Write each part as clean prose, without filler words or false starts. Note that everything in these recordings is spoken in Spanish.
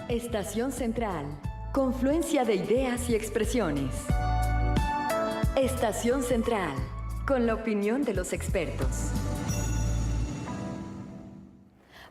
Estación Central. Confluencia de ideas y expresiones. Estación Central. Con la opinión de los expertos.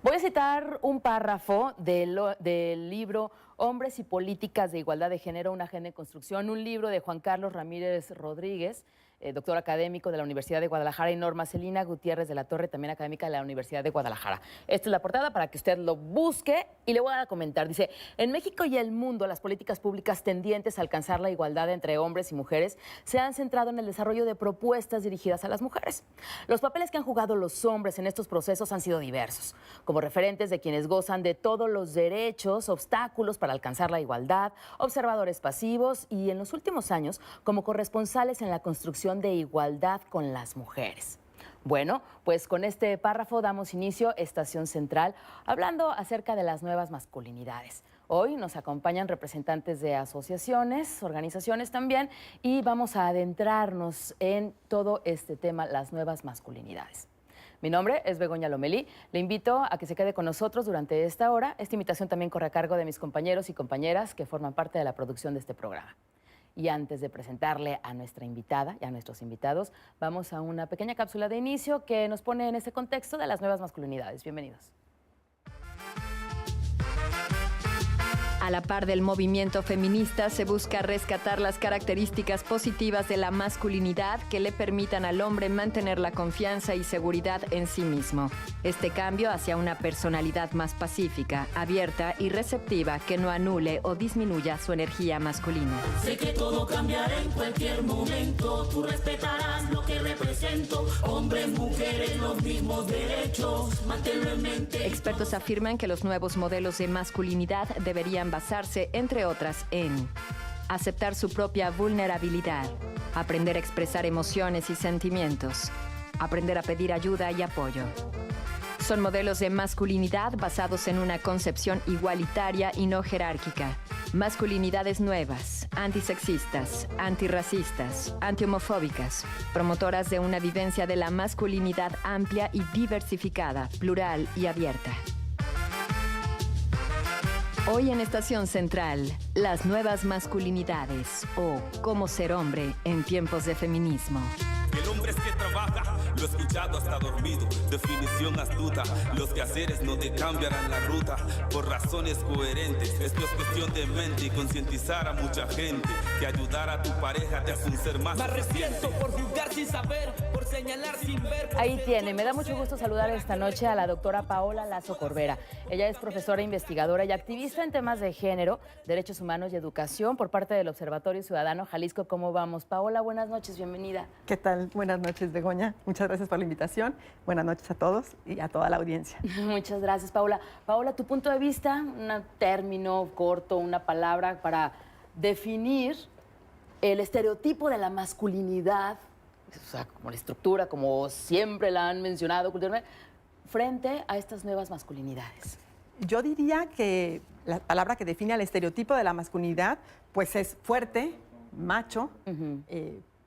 Voy a citar un párrafo del libro Hombres y Políticas de Igualdad de Género, una agenda en construcción, un libro de Juan Carlos Ramírez Rodríguez, doctor académico de la Universidad de Guadalajara, y Norma Celina Gutiérrez de la Torre, también académica de la Universidad de Guadalajara. Esta es la portada para que usted lo busque y le voy a comentar. Dice, en México y el mundo, las políticas públicas tendientes a alcanzar la igualdad entre hombres y mujeres se han centrado en el desarrollo de propuestas dirigidas a las mujeres. Los papeles que han jugado los hombres en estos procesos han sido diversos, como referentes de quienes gozan de todos los derechos, obstáculos para alcanzar la igualdad, observadores pasivos y, en los últimos años, como corresponsales en la construcción de igualdad con las mujeres. Bueno, pues con este párrafo damos inicio a Estación Central, hablando acerca de las nuevas masculinidades. Hoy nos acompañan representantes de asociaciones, organizaciones también, y vamos a adentrarnos en todo este tema, las nuevas masculinidades. Mi nombre es Begoña Lomelí. Le invito a que se quede con nosotros durante esta hora. Esta invitación también corre a cargo de mis compañeros y compañeras que forman parte de la producción de este programa. Y antes de presentarle a nuestra invitada y a nuestros invitados, vamos a una pequeña cápsula de inicio que nos pone en este contexto de las nuevas masculinidades. Bienvenidos. A la par del movimiento feminista, se busca rescatar las características positivas de la masculinidad que le permitan al hombre mantener la confianza y seguridad en sí mismo. Este cambio hacia una personalidad más pacífica, abierta y receptiva que no anule o disminuya su energía masculina. Sé que todo cambiará en cualquier momento, tú respetarás lo que represento, hombres, mujeres, los mismos derechos, manténlo en mente. Expertos afirman que los nuevos modelos de masculinidad deberían basarse, entre otras, en aceptar su propia vulnerabilidad, aprender a expresar emociones y sentimientos, aprender a pedir ayuda y apoyo. Son modelos de masculinidad basados en una concepción igualitaria y no jerárquica. Masculinidades nuevas, antisexistas, antirracistas, antihomofóbicas, promotoras de una vivencia de la masculinidad amplia y diversificada, plural y abierta. Hoy en Estación Central, las nuevas masculinidades o cómo ser hombre en tiempos de feminismo. El hombre es que trabaja, lo he escuchado hasta dormido. Definición astuta, los quehaceres no te cambiarán la ruta por razones coherentes. Esto es cuestión de mente y concientizar a mucha gente que ayudar a tu pareja te hace un ser más. Me arrepiento por juzgar sin saber, por señalar sin ver. Ahí tiene, me da mucho gusto saludar esta noche a la doctora Paola Lazo Corbera. Ella es profesora, investigadora y activista en temas de género, derechos humanos y educación por parte del Observatorio Ciudadano Jalisco. ¿Cómo vamos? Paola, buenas noches, bienvenida. ¿Qué tal? Buenas noches, Begoña. Muchas gracias por la invitación. Buenas noches a todos y a toda la audiencia. Muchas gracias, Paola. Paola, tu punto de vista, un término corto, una palabra para definir el estereotipo de la masculinidad, o sea, como la estructura, como siempre la han mencionado culturalmente, frente a estas nuevas masculinidades. Yo diría que la palabra que define al estereotipo de la masculinidad, pues es fuerte, macho,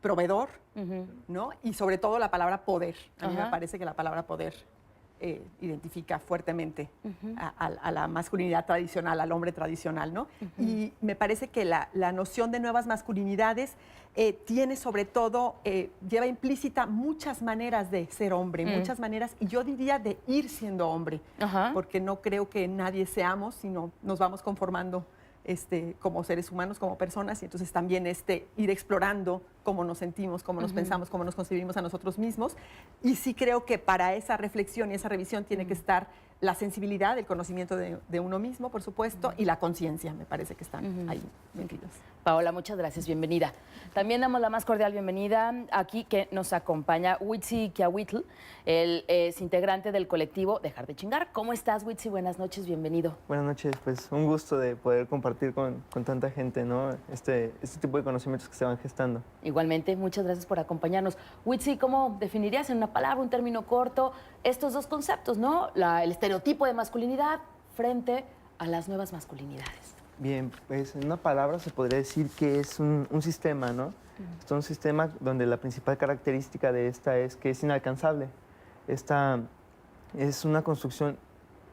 proveedor, ¿no? Y sobre todo la palabra poder. A mí me parece que la palabra poder identifica fuertemente a la masculinidad tradicional, al hombre tradicional, ¿no? Y me parece que la noción de nuevas masculinidades tiene sobre todo, lleva implícita muchas maneras de ser hombre, muchas maneras, y yo diría de ir siendo hombre, porque no creo que nadie seamos, sino nos vamos conformando como seres humanos, como personas, y entonces también ir explorando cómo nos sentimos, cómo nos pensamos, cómo nos concebimos a nosotros mismos. Y sí creo que para esa reflexión y esa revisión tiene que estar la sensibilidad, el conocimiento de uno mismo, por supuesto, y la conciencia, me parece que están ahí metidos. Paola, muchas gracias, bienvenida. También damos la más cordial bienvenida aquí que nos acompaña Witsi Kiahuitl. Él es integrante del colectivo Dejar de Chingar. ¿Cómo estás, Witsi? Buenas noches, bienvenido. Buenas noches, pues un gusto de poder compartir con tanta gente, ¿no? Este tipo de conocimientos que se van gestando. Igualmente, muchas gracias por acompañarnos. Witsi, ¿cómo definirías en una palabra, un término corto, estos dos conceptos, ¿no? El estereotipo de masculinidad frente a las nuevas masculinidades. Bien, pues en una palabra se podría decir que es un sistema, ¿no? Es un sistema donde la principal característica de esta es que es inalcanzable. Esta es una construcción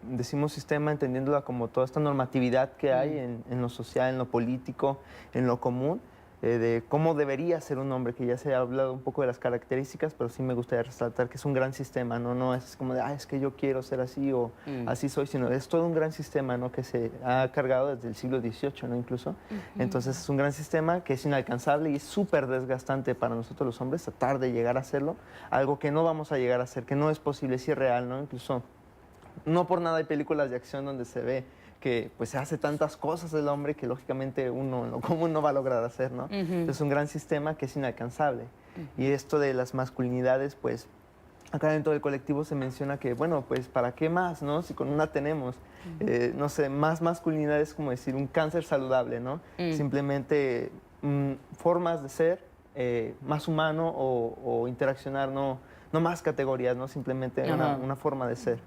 decimos sistema entendiéndola como toda esta normatividad que hay en lo social, en lo político, en lo común, de cómo debería ser un hombre, que ya se ha hablado un poco de las características, pero sí me gustaría resaltar que es un gran sistema, no es como de, es que yo quiero ser así o así soy, sino es todo un gran sistema, ¿no? Que se ha cargado desde el siglo XVIII, ¿no? Incluso. Entonces es un gran sistema que es inalcanzable y es súper desgastante para nosotros los hombres tratar de llegar a hacerlo, algo que no vamos a llegar a hacer, que no es posible, es irreal, ¿no? Incluso no por nada hay películas de acción donde se ve que pues se hace tantas cosas el hombre que lógicamente uno en lo común no va a lograr hacer, ¿no? Es un gran sistema que es inalcanzable. Y esto de las masculinidades, pues acá dentro del colectivo se menciona que, bueno, pues ¿para qué más, no? Si con una tenemos, no sé, más masculinidad es como decir un cáncer saludable, ¿no? Simplemente formas de ser más humano o interaccionar, no más categorías, no simplemente una forma de ser.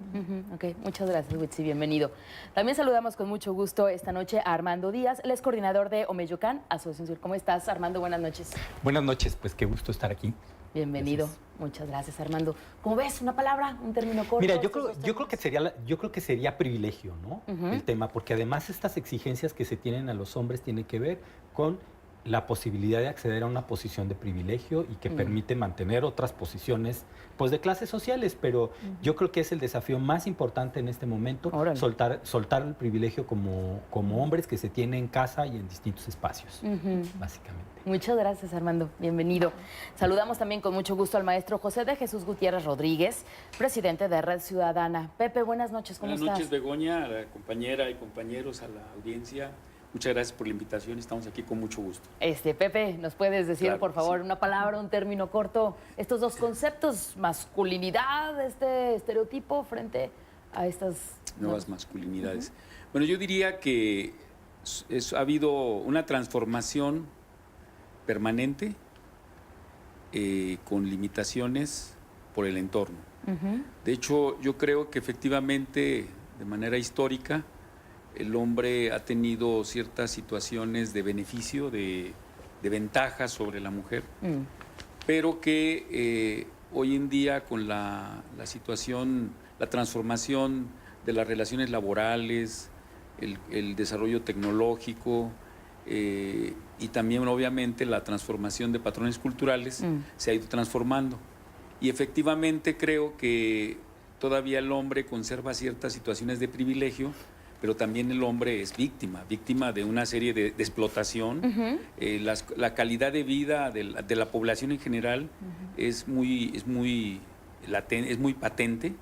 Ok, muchas gracias, Witsi, bienvenido. También saludamos con mucho gusto esta noche a Armando Díaz, él es coordinador de Omeyocan, Asociación Civil. ¿Cómo estás, Armando? Buenas noches. Buenas noches, pues qué gusto estar aquí. Bienvenido. Gracias. Muchas gracias, Armando. ¿Cómo ves? ¿Una palabra? ¿Un término corto? Mira, yo creo que sería privilegio, ¿no? El tema, porque además estas exigencias que se tienen a los hombres tienen que ver con la posibilidad de acceder a una posición de privilegio y que permite mantener otras posiciones pues de clases sociales, pero yo creo que es el desafío más importante en este momento, soltar el privilegio como hombres que se tiene en casa y en distintos espacios, básicamente. Muchas gracias, Armando. Bienvenido. Saludamos también con mucho gusto al maestro José de Jesús Gutiérrez Rodríguez, presidente de Red Ciudadana. Pepe, buenas noches, ¿cómo estás? Buenas noches, Begoña, a la compañera y compañeros, a la audiencia. Muchas gracias por la invitación, estamos aquí con mucho gusto. Pepe, ¿nos puedes decir, Claro, por favor, sí. una palabra, un término corto, estos dos conceptos, masculinidad, este estereotipo frente a estas Nuevas masculinidades. Bueno, yo diría que ha habido una transformación permanente con limitaciones por el entorno. De hecho, yo creo que efectivamente, de manera histórica, el hombre ha tenido ciertas situaciones de beneficio, de ventaja sobre la mujer, pero que hoy en día con la situación, la transformación de las relaciones laborales, el desarrollo tecnológico y también obviamente la transformación de patrones culturales se ha ido transformando. Y efectivamente creo que todavía el hombre conserva ciertas situaciones de privilegio, pero también el hombre es víctima de una serie de explotación. La calidad de vida de la población en general es muy patente.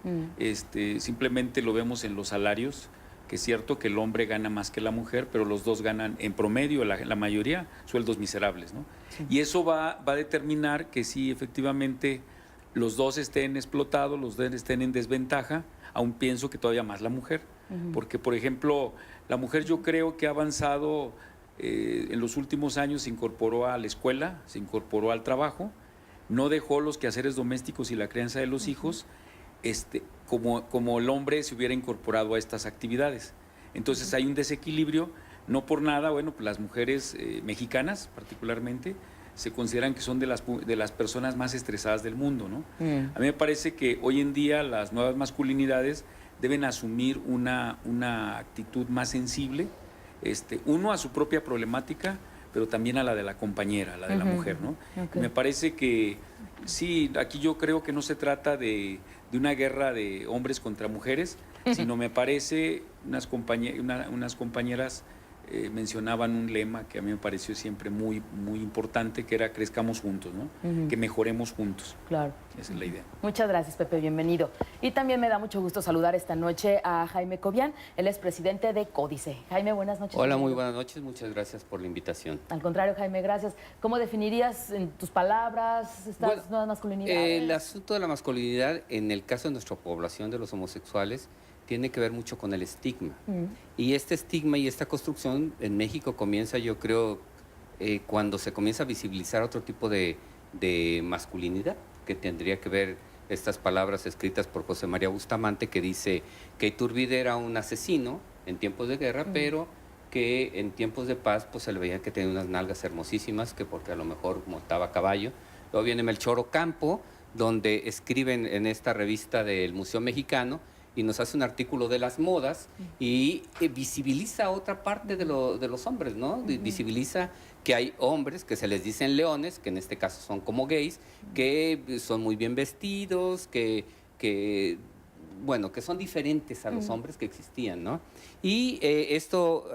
Simplemente lo vemos en los salarios, que es cierto que el hombre gana más que la mujer, pero los dos ganan en promedio, la mayoría, sueldos miserables, ¿no? Y eso va a determinar que sí, efectivamente, los dos estén explotados, los dos estén en desventaja, aún pienso que todavía más la mujer. Porque, por ejemplo, la mujer yo creo que ha avanzado en los últimos años, se incorporó a la escuela, se incorporó al trabajo, no dejó los quehaceres domésticos y la crianza de los hijos, como el hombre se hubiera incorporado a estas actividades. Entonces hay un desequilibrio, no por nada, bueno, pues las mujeres mexicanas particularmente se consideran que son de las personas más estresadas del mundo, ¿no? A mí me parece que hoy en día las nuevas masculinidades deben asumir una actitud más sensible, uno a su propia problemática, pero también a la de la compañera, a la de la mujer, ¿no? Me parece que sí, aquí yo creo que no se trata de una guerra de hombres contra mujeres, sino me parece unas compañeras mencionaban un lema que a mí me pareció siempre muy, muy importante, que era crezcamos juntos, ¿no? Que mejoremos juntos. Claro. Esa es la idea. Muchas gracias, Pepe, bienvenido. Y también me da mucho gusto saludar esta noche a Jaime Cobian, él es presidente de Códice. Jaime, buenas noches. Hola, muy buenas noches, muchas gracias por la invitación. Al contrario, Jaime, gracias. ¿Cómo definirías en tus palabras estas nuevas masculinidades? El asunto de la masculinidad, en el caso de nuestra población de los homosexuales, tiene que ver mucho con el estigma. Y este estigma y esta construcción en México comienza, yo creo, cuando se comienza a visibilizar otro tipo de masculinidad, que tendría que ver estas palabras escritas por José María Bustamante, que dice que Iturbide era un asesino en tiempos de guerra, pero que en tiempos de paz pues se le veía que tenía unas nalgas hermosísimas, que porque a lo mejor montaba a caballo. Luego viene Melchor Ocampo, donde escriben en esta revista del Museo Mexicano, y nos hace un artículo de las modas y visibiliza otra parte de los hombres, ¿no? Visibiliza que hay hombres que se les dicen leones, que en este caso son como gays, que son muy bien vestidos, que son diferentes a los hombres que existían, ¿no? Y esto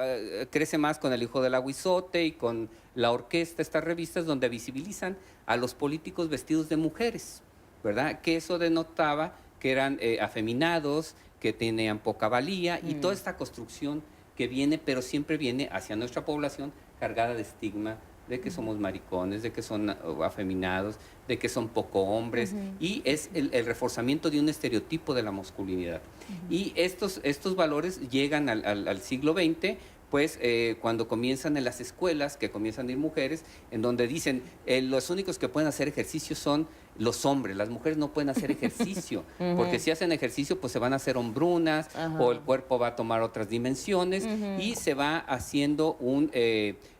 crece más con El Hijo del Aguizote y con La Orquesta, estas revistas donde visibilizan a los políticos vestidos de mujeres, ¿verdad? Que eso denotaba que eran afeminados, que tenían poca valía y toda esta construcción que viene, pero siempre viene hacia nuestra población cargada de estigma, de que somos maricones, de que son afeminados, de que son poco hombres, y es el reforzamiento de un estereotipo de la masculinidad. Y estos valores llegan al siglo XX, pues cuando comienzan en las escuelas, que comienzan a ir mujeres, en donde dicen, los únicos que pueden hacer ejercicio son los hombres, las mujeres no pueden hacer ejercicio, porque si hacen ejercicio pues se van a hacer hombrunas, o el cuerpo va a tomar otras dimensiones, y se va haciendo un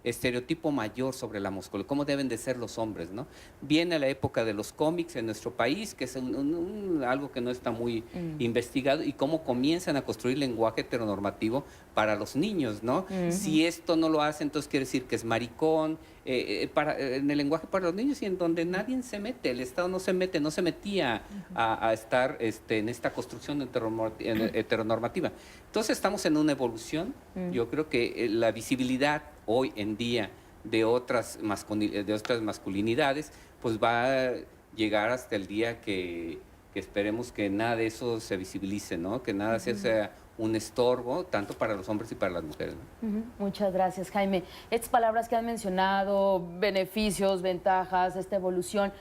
estereotipo mayor sobre la masculinidad, cómo deben de ser los hombres, ¿no? Viene la época de los cómics en nuestro país, que es algo que no está muy investigado, y cómo comienzan a construir lenguaje heteronormativo para los niños, ¿no? Si esto no lo hace, entonces quiere decir que es maricón, en el lenguaje para los niños, y en donde nadie se mete, el Estado no se metía a estar en esta construcción heteronormativa. Entonces estamos en una evolución. Yo creo que la visibilidad hoy en día de otras masculinidades pues va a llegar hasta el día que esperemos que nada de eso se visibilice, ¿no? Que nada de eso sea un estorbo, tanto para los hombres y para las mujeres, ¿no? Muchas gracias, Jaime. Estas palabras que han mencionado, beneficios, ventajas, esta evolución,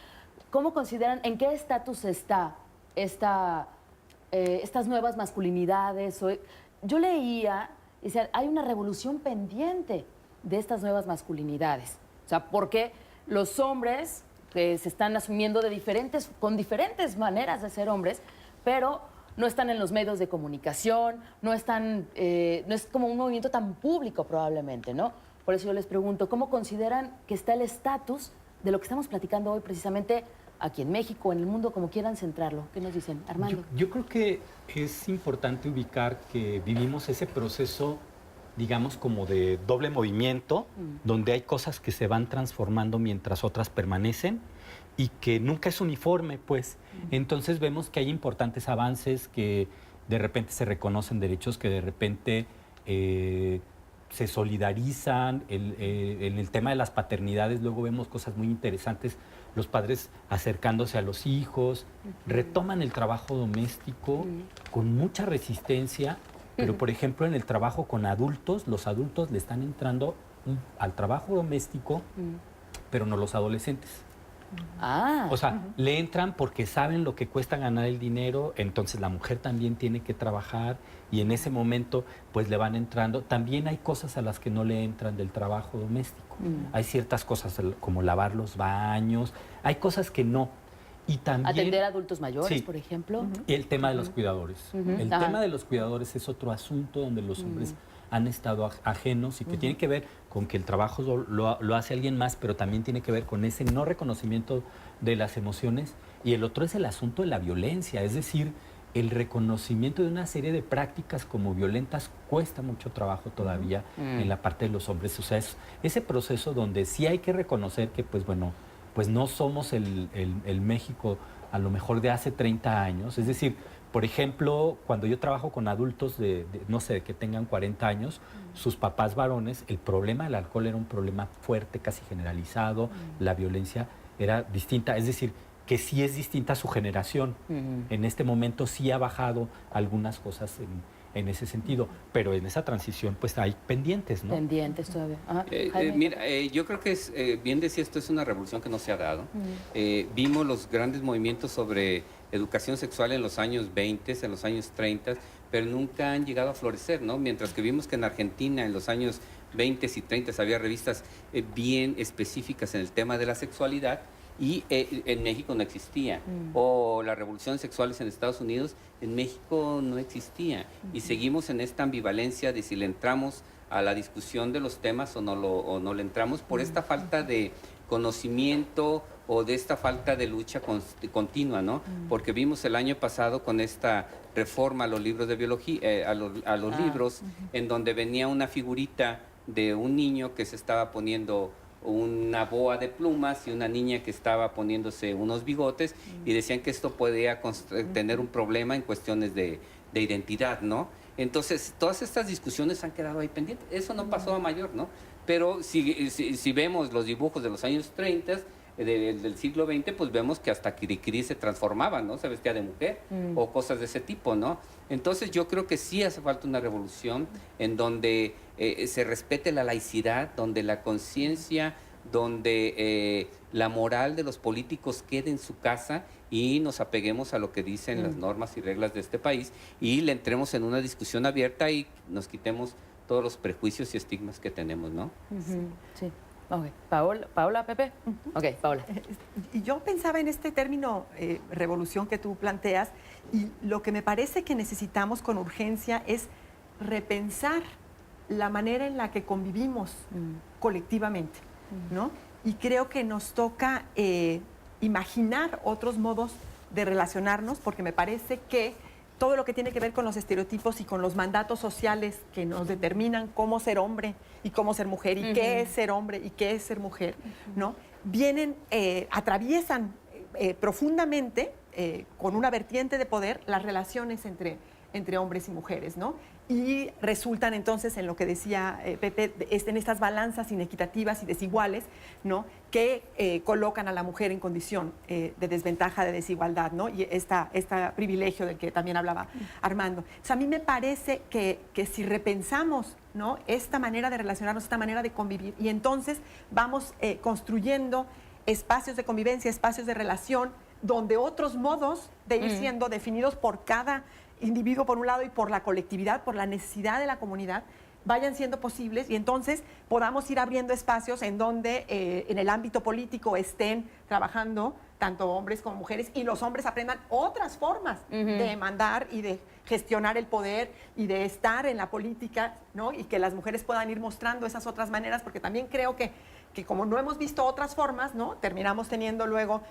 ¿cómo consideran, en qué estatus está estas nuevas masculinidades? Yo leía, decían, hay una revolución pendiente de estas nuevas masculinidades. O sea, porque los hombres que se están asumiendo con diferentes maneras de ser hombres, pero no están en los medios de comunicación, no es como un movimiento tan público probablemente, ¿no? Por eso yo les pregunto, ¿cómo consideran que está el estatus de lo que estamos platicando hoy precisamente aquí en México, en el mundo, como quieran centrarlo? ¿Qué nos dicen? Armando. Yo creo que es importante ubicar que vivimos ese proceso, digamos, como de doble movimiento, donde hay cosas que se van transformando mientras otras permanecen, y que nunca es uniforme, pues. Entonces vemos que hay importantes avances, que de repente se reconocen derechos, que de repente se solidarizan. En el tema de las paternidades luego vemos cosas muy interesantes, los padres acercándose a los hijos, retoman el trabajo doméstico con mucha resistencia, pero por ejemplo en el trabajo con adultos, los adultos le están entrando al trabajo doméstico, pero no los adolescentes. O sea, le entran porque saben lo que cuesta ganar el dinero, entonces la mujer también tiene que trabajar, y en ese momento pues le van entrando. También hay cosas a las que no le entran del trabajo doméstico. Hay ciertas cosas como lavar los baños, hay cosas que no. Y también atender a adultos mayores, por ejemplo. Y el tema de los cuidadores. El tema de los cuidadores es otro asunto donde los hombres han estado ajenos, y que tiene que ver con que el trabajo lo hace alguien más, pero también tiene que ver con ese no reconocimiento de las emociones. Y el otro es el asunto de la violencia, es decir, el reconocimiento de una serie de prácticas como violentas cuesta mucho trabajo todavía en la parte de los hombres. O sea, es ese proceso donde sí hay que reconocer que, pues bueno, pues no somos el México a lo mejor de hace 30 años. Es decir, por ejemplo, cuando yo trabajo con adultos no sé, que tengan 40 años, sus papás varones, el problema del alcohol era un problema fuerte, casi generalizado, la violencia era distinta, es decir, que sí es distinta a su generación. En este momento sí ha bajado algunas cosas en ese sentido, pero en esa transición pues hay pendientes, ¿no? Pendientes todavía. Mira, yo creo que es, bien decía, esto es una revolución que no se ha dado. Vimos los grandes movimientos sobre educación sexual en los años 20, en los años 30, pero nunca han llegado a florecer, ¿no? Mientras que vimos que en Argentina en los años 20 y 30 había revistas bien específicas en el tema de la sexualidad, y en México no existía. O las revoluciones sexuales en Estados Unidos, en México no existía. Y seguimos en esta ambivalencia de si le entramos a la discusión de los temas o no le entramos, por esta falta de conocimiento o de esta falta de lucha continua, ¿no? Porque vimos el año pasado con esta reforma a los libros de biología, a los libros, en donde venía una figurita de un niño que se estaba poniendo una boa de plumas y una niña que estaba poniéndose unos bigotes y decían que esto podía tener un problema en cuestiones de identidad, ¿no? Entonces, todas estas discusiones han quedado ahí pendientes. Eso no pasó a mayor, ¿no? Pero si vemos los dibujos de los años 30, del siglo XX, pues vemos que hasta Kirikiri se transformaba, ¿no? Se vestía de mujer o cosas de ese tipo, ¿no? Entonces yo creo que sí hace falta una revolución en donde se respete la laicidad, donde la conciencia, donde la moral de los políticos quede en su casa y nos apeguemos a lo que dicen las normas y reglas de este país y le entremos en una discusión abierta y nos quitemos todos los prejuicios y estigmas que tenemos, ¿no? Sí. Ok. Paola, Pepe. Ok, Paola. Y yo pensaba en este término revolución que tú planteas y lo que me parece que necesitamos con urgencia es repensar la manera en la que convivimos colectivamente, ¿no? Y creo que nos toca imaginar otros modos de relacionarnos porque me parece que todo lo que tiene que ver con los estereotipos y con los mandatos sociales que nos determinan cómo ser hombre y cómo ser mujer y qué es ser hombre y qué es ser mujer, ¿no? Vienen, atraviesan profundamente con una vertiente de poder las relaciones entre hombres y mujeres, ¿no? Y resultan entonces en lo que decía Pepe, en estas balanzas inequitativas y desiguales, ¿no? Que colocan a la mujer en condición de desventaja, de desigualdad, ¿no? Y este privilegio del que también hablaba Armando. O sea, a mí me parece que si repensamos, ¿no? Esta manera de relacionarnos, esta manera de convivir, y entonces vamos construyendo espacios de convivencia, espacios de relación, donde otros modos de ir siendo definidos por cada individuo por un lado y por la colectividad, por la necesidad de la comunidad, vayan siendo posibles y entonces podamos ir abriendo espacios en donde en el ámbito político estén trabajando tanto hombres como mujeres y los hombres aprendan otras formas de mandar y de gestionar el poder y de estar en la política, ¿no? Y que las mujeres puedan ir mostrando esas otras maneras, porque también creo que como no hemos visto otras formas, ¿no? Terminamos teniendo luego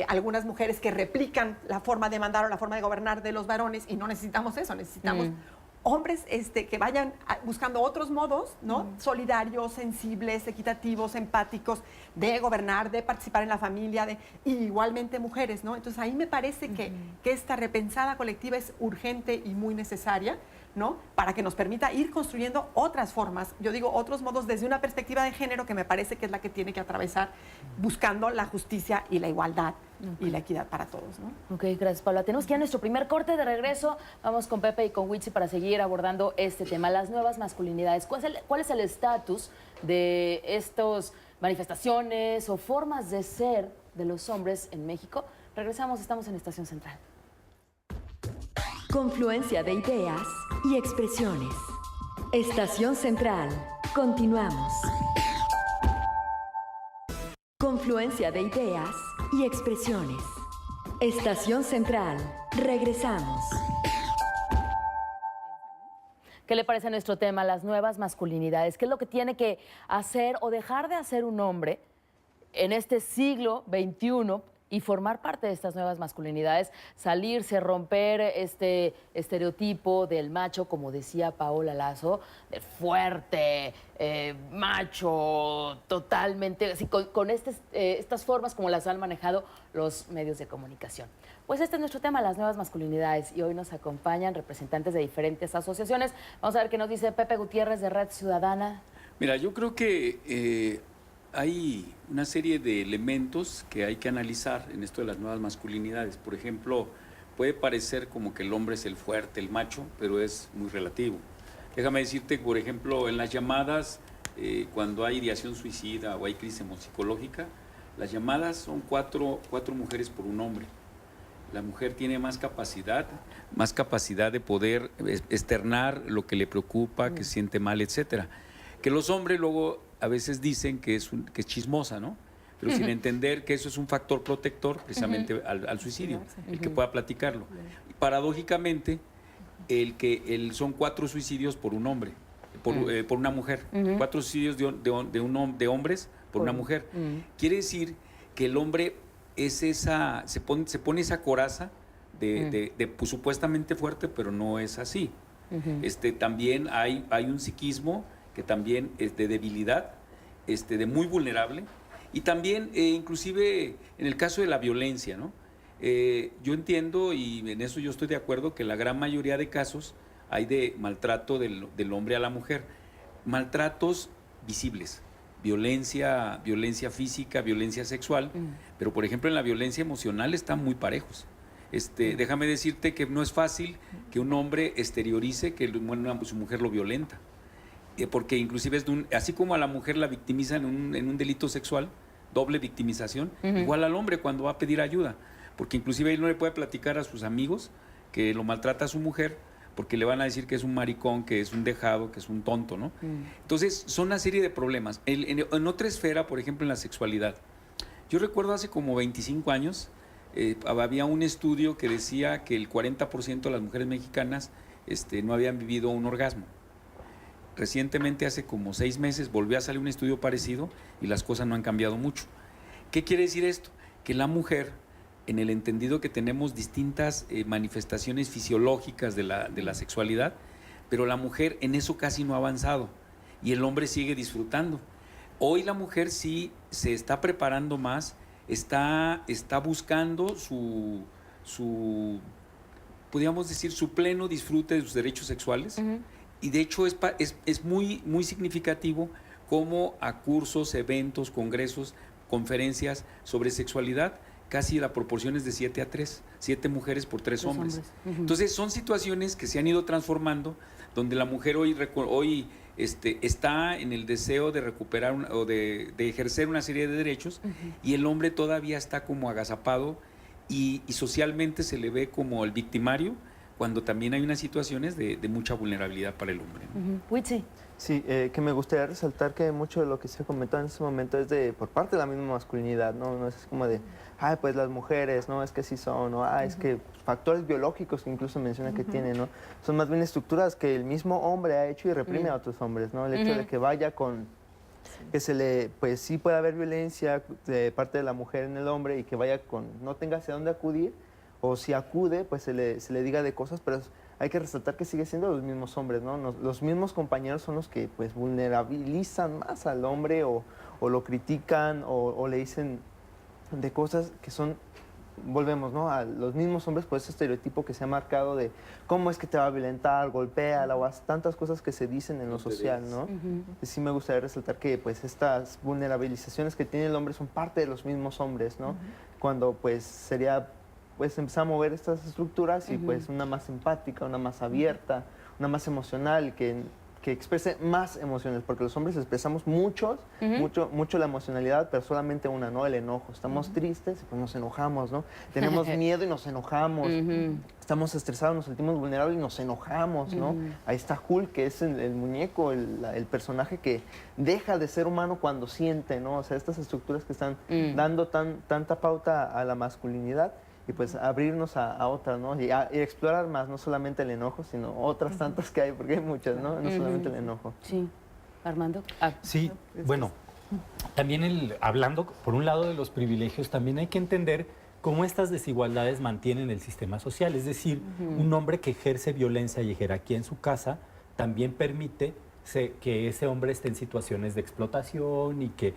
algunas mujeres que replican la forma de mandar o la forma de gobernar de los varones y no necesitamos eso, necesitamos hombres que vayan buscando otros modos, ¿no? Solidarios, sensibles, equitativos, empáticos, de gobernar, de participar en la familia, y igualmente mujeres, ¿no? Entonces ahí me parece que esta repensada colectiva es urgente y muy necesaria, ¿no? Para que nos permita ir construyendo otras formas, yo digo otros modos desde una perspectiva de género que me parece que es la que tiene que atravesar buscando la justicia y la igualdad y la equidad para todos, ¿no? Ok, gracias, Paula. Tenemos que ir a nuestro primer corte de regreso. Vamos con Pepe y con Witsi para seguir abordando este tema, las nuevas masculinidades. ¿Cuál es el estatus de estas manifestaciones o formas de ser de los hombres en México? Regresamos, estamos en Estación Central. Confluencia de ideas y expresiones. Estación Central. Continuamos. Confluencia de ideas y expresiones. Estación Central. Regresamos. ¿Qué le parece a nuestro tema, las nuevas masculinidades? ¿Qué es lo que tiene que hacer o dejar de hacer un hombre en este siglo XXI y formar parte de estas nuevas masculinidades, salirse, romper este estereotipo del macho, como decía Paola Lazo, del fuerte, macho, totalmente, así, con estas formas como las han manejado los medios de comunicación? Pues este es nuestro tema, las nuevas masculinidades, y hoy nos acompañan representantes de diferentes asociaciones. Vamos a ver qué nos dice Pepe Gutiérrez de Red Ciudadana. Mira, yo creo que hay una serie de elementos que hay que analizar en esto de las nuevas masculinidades. Por ejemplo, puede parecer como que el hombre es el fuerte, el macho, pero es muy relativo. Déjame decirte, por ejemplo, en las llamadas, cuando hay ideación suicida o hay crisis hemopsicológica, las llamadas son cuatro mujeres por un hombre. La mujer tiene más capacidad de poder externar lo que le preocupa, que siente mal, etcétera. Que los hombres luego a veces dicen que es chismosa, ¿no? Pero sin entender que eso es un factor protector precisamente al suicidio, el que pueda platicarlo. Y paradójicamente, son 4 suicidios por un hombre, por una mujer. 4 suicidios de hombres por una mujer. Quiere decir que el hombre es se pone esa coraza pues, supuestamente fuerte, pero no es así. También hay un psiquismo que también es de debilidad, de muy vulnerable, y también inclusive en el caso de la violencia, ¿no? Yo entiendo, y en eso yo estoy de acuerdo, que la gran mayoría de casos hay de maltrato del hombre a la mujer, maltratos visibles, violencia física, violencia sexual, pero por ejemplo en la violencia emocional están muy parejos. Déjame decirte que no es fácil que un hombre exteriorice que su mujer lo violenta, porque inclusive así como a la mujer la victimizan en un delito sexual, doble victimización, igual al hombre cuando va a pedir ayuda, porque inclusive él no le puede platicar a sus amigos que lo maltrata a su mujer, porque le van a decir que es un maricón, que es un dejado, que es un tonto, ¿no? Entonces, son una serie de problemas. En otra esfera, por ejemplo, en la sexualidad, yo recuerdo hace como 25 años, había un estudio que decía que el 40% de las mujeres mexicanas no habían vivido un orgasmo. Recientemente, hace como 6 meses, volvió a salir un estudio parecido y las cosas no han cambiado mucho. ¿Qué quiere decir esto? Que la mujer, en el entendido que tenemos distintas manifestaciones fisiológicas de la sexualidad, pero la mujer en eso casi no ha avanzado y el hombre sigue disfrutando. Hoy la mujer sí se está preparando más, está buscando podríamos decir, su pleno disfrute de sus derechos sexuales, y de hecho es muy, muy significativo cómo a cursos, eventos, congresos, conferencias sobre sexualidad, casi la proporción es de 7-3, 7 mujeres por 3 hombres. Entonces son situaciones que se han ido transformando, donde la mujer hoy está en el deseo de recuperar o de ejercer una serie de derechos, y el hombre todavía está como agazapado y socialmente se le ve como el victimario, cuando también hay unas situaciones de mucha vulnerabilidad para el hombre, ¿no? Huitzi. Sí, que me gustaría resaltar que mucho de lo que se comentó en ese momento es por parte de la misma masculinidad, ¿no? No es como de, ay, pues las mujeres, ¿no? Es que sí son, ¿no? Es que factores biológicos que incluso menciona que tienen, ¿no? Son más bien estructuras que el mismo hombre ha hecho y reprime a otros hombres, ¿no? El hecho de que vaya que pues sí puede haber violencia de parte de la mujer en el hombre y que vaya no tenga hacia dónde acudir, o si acude, pues se le diga de cosas, pero hay que resaltar que sigue siendo los mismos hombres, ¿no? Los mismos compañeros son los que pues vulnerabilizan más al hombre o lo critican o le dicen de cosas que son, volvemos, ¿no? A los mismos hombres, pues ese estereotipo que se ha marcado de cómo es que te va a violentar, golpéala, o tantas cosas que se dicen en lo social, ¿no? Sí me gustaría resaltar que pues estas vulnerabilizaciones que tiene el hombre son parte de los mismos hombres, ¿no? Cuando pues sería pues empezar a mover estas estructuras y pues una más empática, una más abierta, una más emocional, que exprese más emociones, porque los hombres expresamos mucho la emocionalidad, pero solamente una, ¿no? El enojo. Estamos tristes y pues nos enojamos, ¿no? Tenemos miedo y nos enojamos. Estamos estresados, nos sentimos vulnerables y nos enojamos, ¿no? Ahí está Hulk, que es el muñeco, el personaje que deja de ser humano cuando siente, ¿no? O sea, estas estructuras que están dando tanta pauta a la masculinidad, y pues abrirnos a otras, ¿no? Y explorar más, no solamente el enojo, sino otras tantas que hay, porque hay muchas, ¿no? No solamente el enojo. Sí. Armando. Sí, bueno, también hablando por un lado de los privilegios, también hay que entender cómo estas desigualdades mantienen el sistema social. Es decir, un hombre que ejerce violencia y jerarquía en su casa también permite que ese hombre esté en situaciones de explotación y que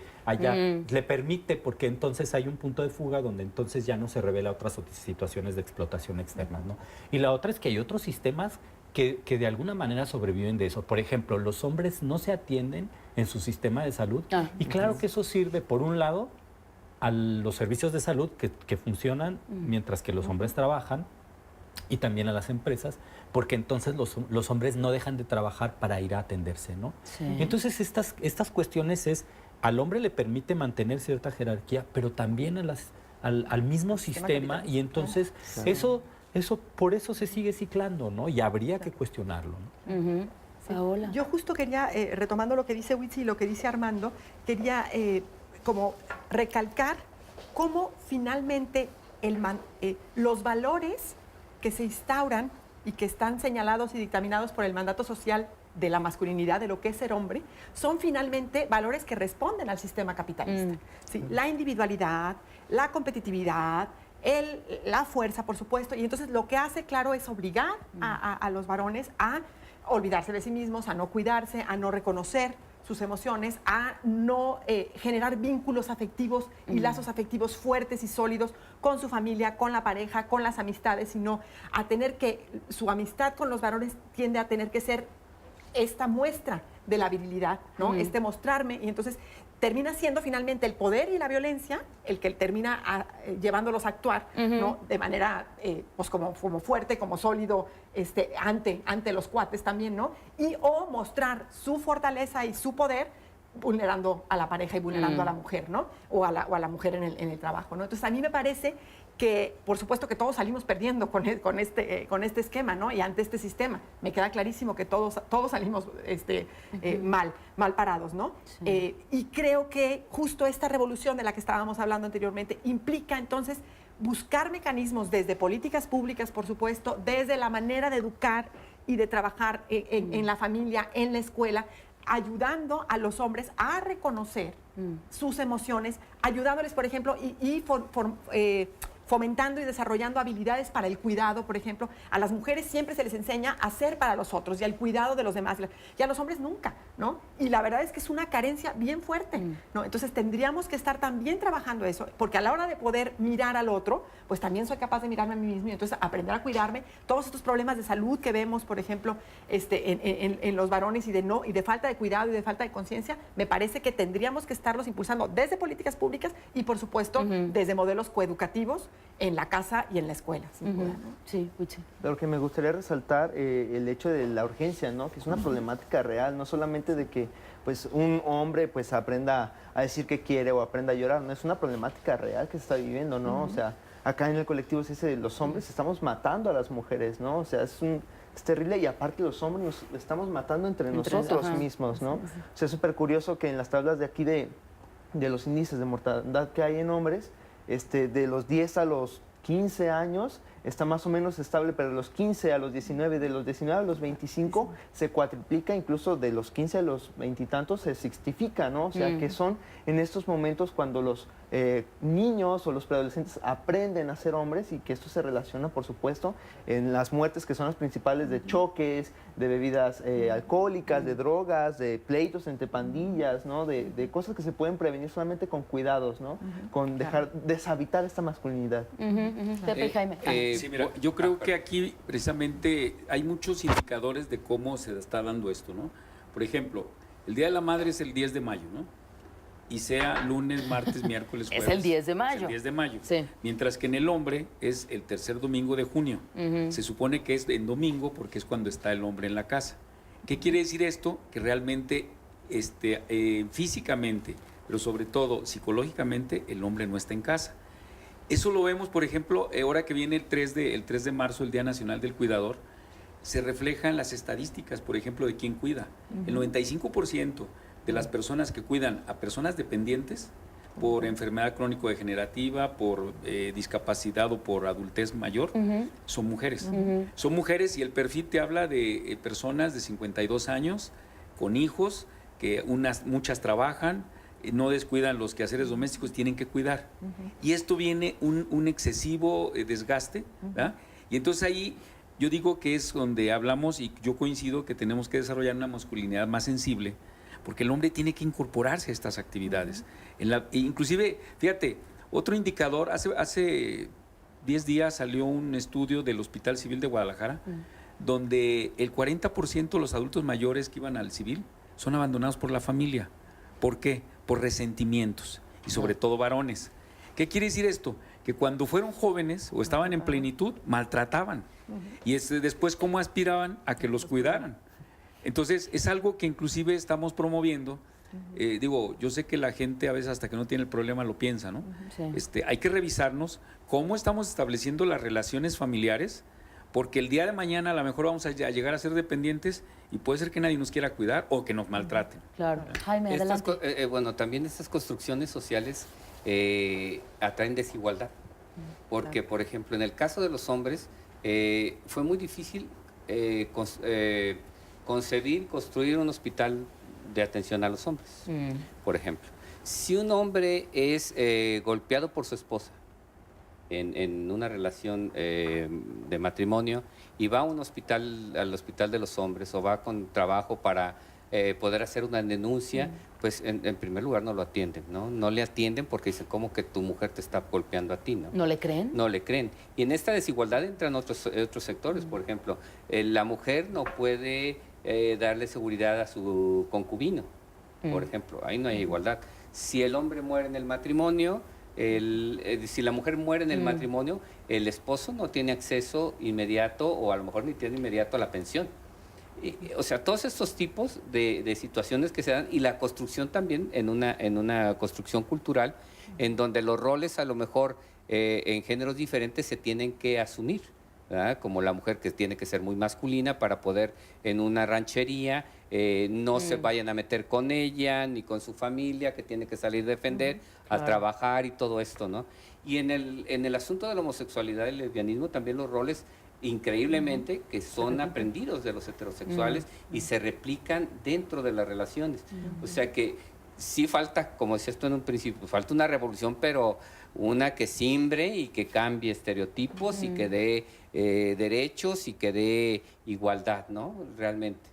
le permite, porque entonces hay un punto de fuga donde entonces ya no se revela otras situaciones de explotación externas, ¿no? Y la otra es que hay otros sistemas que de alguna manera sobreviven de eso. Por ejemplo, los hombres no se atienden en su sistema de salud y claro que eso sirve, por un lado, a los servicios de salud que funcionan mientras que los hombres trabajan, y también a las empresas, porque entonces los hombres no dejan de trabajar para ir a atenderse, ¿no? Sí. Entonces estas cuestiones al hombre le permite mantener cierta jerarquía, pero también al mismo sistema, y entonces por eso se sigue ciclando, ¿no? Y habría que cuestionarlo, ¿no? Paola. Yo justo quería, retomando lo que dice Huitzi y lo que dice Armando, quería como recalcar cómo finalmente los valores que se instauran y que están señalados y dictaminados por el mandato social de la masculinidad, de lo que es ser hombre, son finalmente valores que responden al sistema capitalista. ¿Sí? La individualidad, la competitividad, la fuerza, por supuesto, y entonces lo que hace, claro, es obligar a los varones a olvidarse de sí mismos, a no cuidarse, a no reconocer sus emociones, a no generar vínculos afectivos y lazos afectivos fuertes y sólidos con su familia, con la pareja, con las amistades, sino a tener que, su amistad con los varones tiende a tener que ser esta muestra de la virilidad, ¿no? Este mostrarme, y entonces termina siendo finalmente el poder y la violencia el que termina llevándolos a actuar, ¿no? De manera pues como fuerte, como sólido, ante los cuates también, ¿no? Y o mostrar su fortaleza y su poder vulnerando a la pareja y vulnerando a la mujer, ¿no? O a la mujer en el trabajo, ¿no? Entonces a mí me parece que, por supuesto, que todos salimos perdiendo con este esquema, ¿no? Y ante este sistema. Me queda clarísimo que todos salimos mal parados, ¿no? Sí. Y creo que justo esta revolución de la que estábamos hablando anteriormente implica, entonces, buscar mecanismos desde políticas públicas, por supuesto, desde la manera de educar y de trabajar en la familia, en la escuela, ayudando a los hombres a reconocer sus emociones, ayudándoles, por ejemplo, fomentando y desarrollando habilidades para el cuidado, por ejemplo. A las mujeres siempre se les enseña a hacer para los otros y al cuidado de los demás, y a los hombres nunca, ¿no? Y la verdad es que es una carencia bien fuerte, ¿no? Entonces tendríamos que estar también trabajando eso, porque a la hora de poder mirar al otro, pues también soy capaz de mirarme a mí mismo y entonces aprender a cuidarme. Todos estos problemas de salud que vemos, por ejemplo, en los varones y de falta de cuidado y de falta de conciencia, me parece que tendríamos que estarlos impulsando desde políticas públicas y, por supuesto, desde modelos coeducativos en la casa y en la escuela, sin duda, ¿no? Sí, Huiche. Lo que me gustaría resaltar, el hecho de la urgencia, ¿no? Que es una problemática real, no solamente de que pues, un hombre pues, aprenda a decir que quiere o aprenda a llorar, no, es una problemática real que se está viviendo, ¿no? O sea, acá en el colectivo se dice, los hombres estamos matando a las mujeres, ¿no? O sea, es terrible, y aparte los hombres nos estamos matando entre nosotros mismos, ¿no? O sea, es súper curioso que en las tablas de aquí de los índices de mortandad que hay en hombres, de los 10 a los 15 años está más o menos estable, pero de los 15 a los 19, de los 19 a los 25 se cuatriplica, incluso de los 15 a los 20 y tantos se sextifica, ¿no? O sea, que son en estos momentos cuando los niños o los preadolescentes aprenden a ser hombres, y que esto se relaciona, por supuesto, en las muertes que son las principales de choques, de bebidas alcohólicas, de drogas, de pleitos entre pandillas, ¿no? De cosas que se pueden prevenir solamente con cuidados, ¿no? Con deshabitar esta masculinidad. Pepe y Jaime. Sí, mira, yo creo que aquí precisamente hay muchos indicadores de cómo se está dando esto, ¿no? Por ejemplo, el Día de la Madre es el 10 de mayo, ¿no? Y sea lunes, martes, miércoles, jueves. Es el 10 de mayo. Es el 10 de mayo. Sí. Mientras que en el hombre es el tercer domingo de junio. Se supone que es en domingo porque es cuando está el hombre en la casa. ¿Qué quiere decir esto? Que realmente físicamente, pero sobre todo psicológicamente, el hombre no está en casa. Eso lo vemos, por ejemplo, ahora que viene el 3 de marzo, el Día Nacional del Cuidador, se refleja en las estadísticas, por ejemplo, de quién cuida. El 95% de las personas que cuidan a personas dependientes por enfermedad crónico-degenerativa, por discapacidad o por adultez mayor, son mujeres. Son mujeres, y el perfil te habla de personas de 52 años, con hijos, que muchas trabajan, no descuidan los quehaceres domésticos, tienen que cuidar. Y esto viene un excesivo desgaste, ¿verdad? Y entonces ahí yo digo que es donde hablamos, y yo coincido que tenemos que desarrollar una masculinidad más sensible, porque el hombre tiene que incorporarse a estas actividades. Inclusive, fíjate, otro indicador, hace 10 días salió un estudio del Hospital Civil de Guadalajara, donde el 40% de los adultos mayores que iban al civil son abandonados por la familia. ¿Por qué? Por resentimientos, y sobre todo varones. ¿Qué quiere decir esto? Que cuando fueron jóvenes o estaban en plenitud, maltrataban. Y después, ¿cómo aspiraban a que los cuidaran? Entonces, es algo que inclusive estamos promoviendo. Yo sé que la gente a veces hasta que no tiene el problema lo piensa, ¿no? Hay que revisarnos cómo estamos estableciendo las relaciones familiares, porque el día de mañana a lo mejor vamos a llegar a ser dependientes y puede ser que nadie nos quiera cuidar o que nos maltraten. Claro. Jaime, adelante. Bueno, también estas construcciones sociales atraen desigualdad, porque, por ejemplo, en el caso de los hombres, fue muy difícil concebir, construir un hospital de atención a los hombres, por ejemplo. Si un hombre es golpeado por su esposa en una relación de matrimonio y va a un hospital, al hospital de los hombres, o va con trabajo para poder hacer una denuncia, pues en primer lugar no lo atienden, ¿no? No le atienden porque dicen, ¿cómo que tu mujer te está golpeando a ti, no? ¿No le creen? No le creen. Y en esta desigualdad entran otros sectores, por ejemplo, la mujer no puede darle seguridad a su concubino, por ejemplo, ahí no hay igualdad. Si el hombre muere en el matrimonio, si la mujer muere en el matrimonio, el esposo no tiene acceso inmediato, o a lo mejor ni tiene inmediato, a la pensión. O sea, todos estos tipos de situaciones que se dan, y la construcción también en una construcción cultural en donde los roles a lo mejor en géneros diferentes se tienen que asumir, ¿verdad? Como la mujer, que tiene que ser muy masculina para poder en una ranchería no se vayan a meter con ella ni con su familia, que tiene que salir a defender, a trabajar y todo esto, ¿no? Y en el asunto de la homosexualidad y el lesbianismo también los roles, increíblemente, que son aprendidos de los heterosexuales y se replican dentro de las relaciones. O sea que sí falta, como decías tú en un principio, falta una revolución, pero una que simbre y que cambie estereotipos y que dé derechos y que dé igualdad, ¿no? Realmente.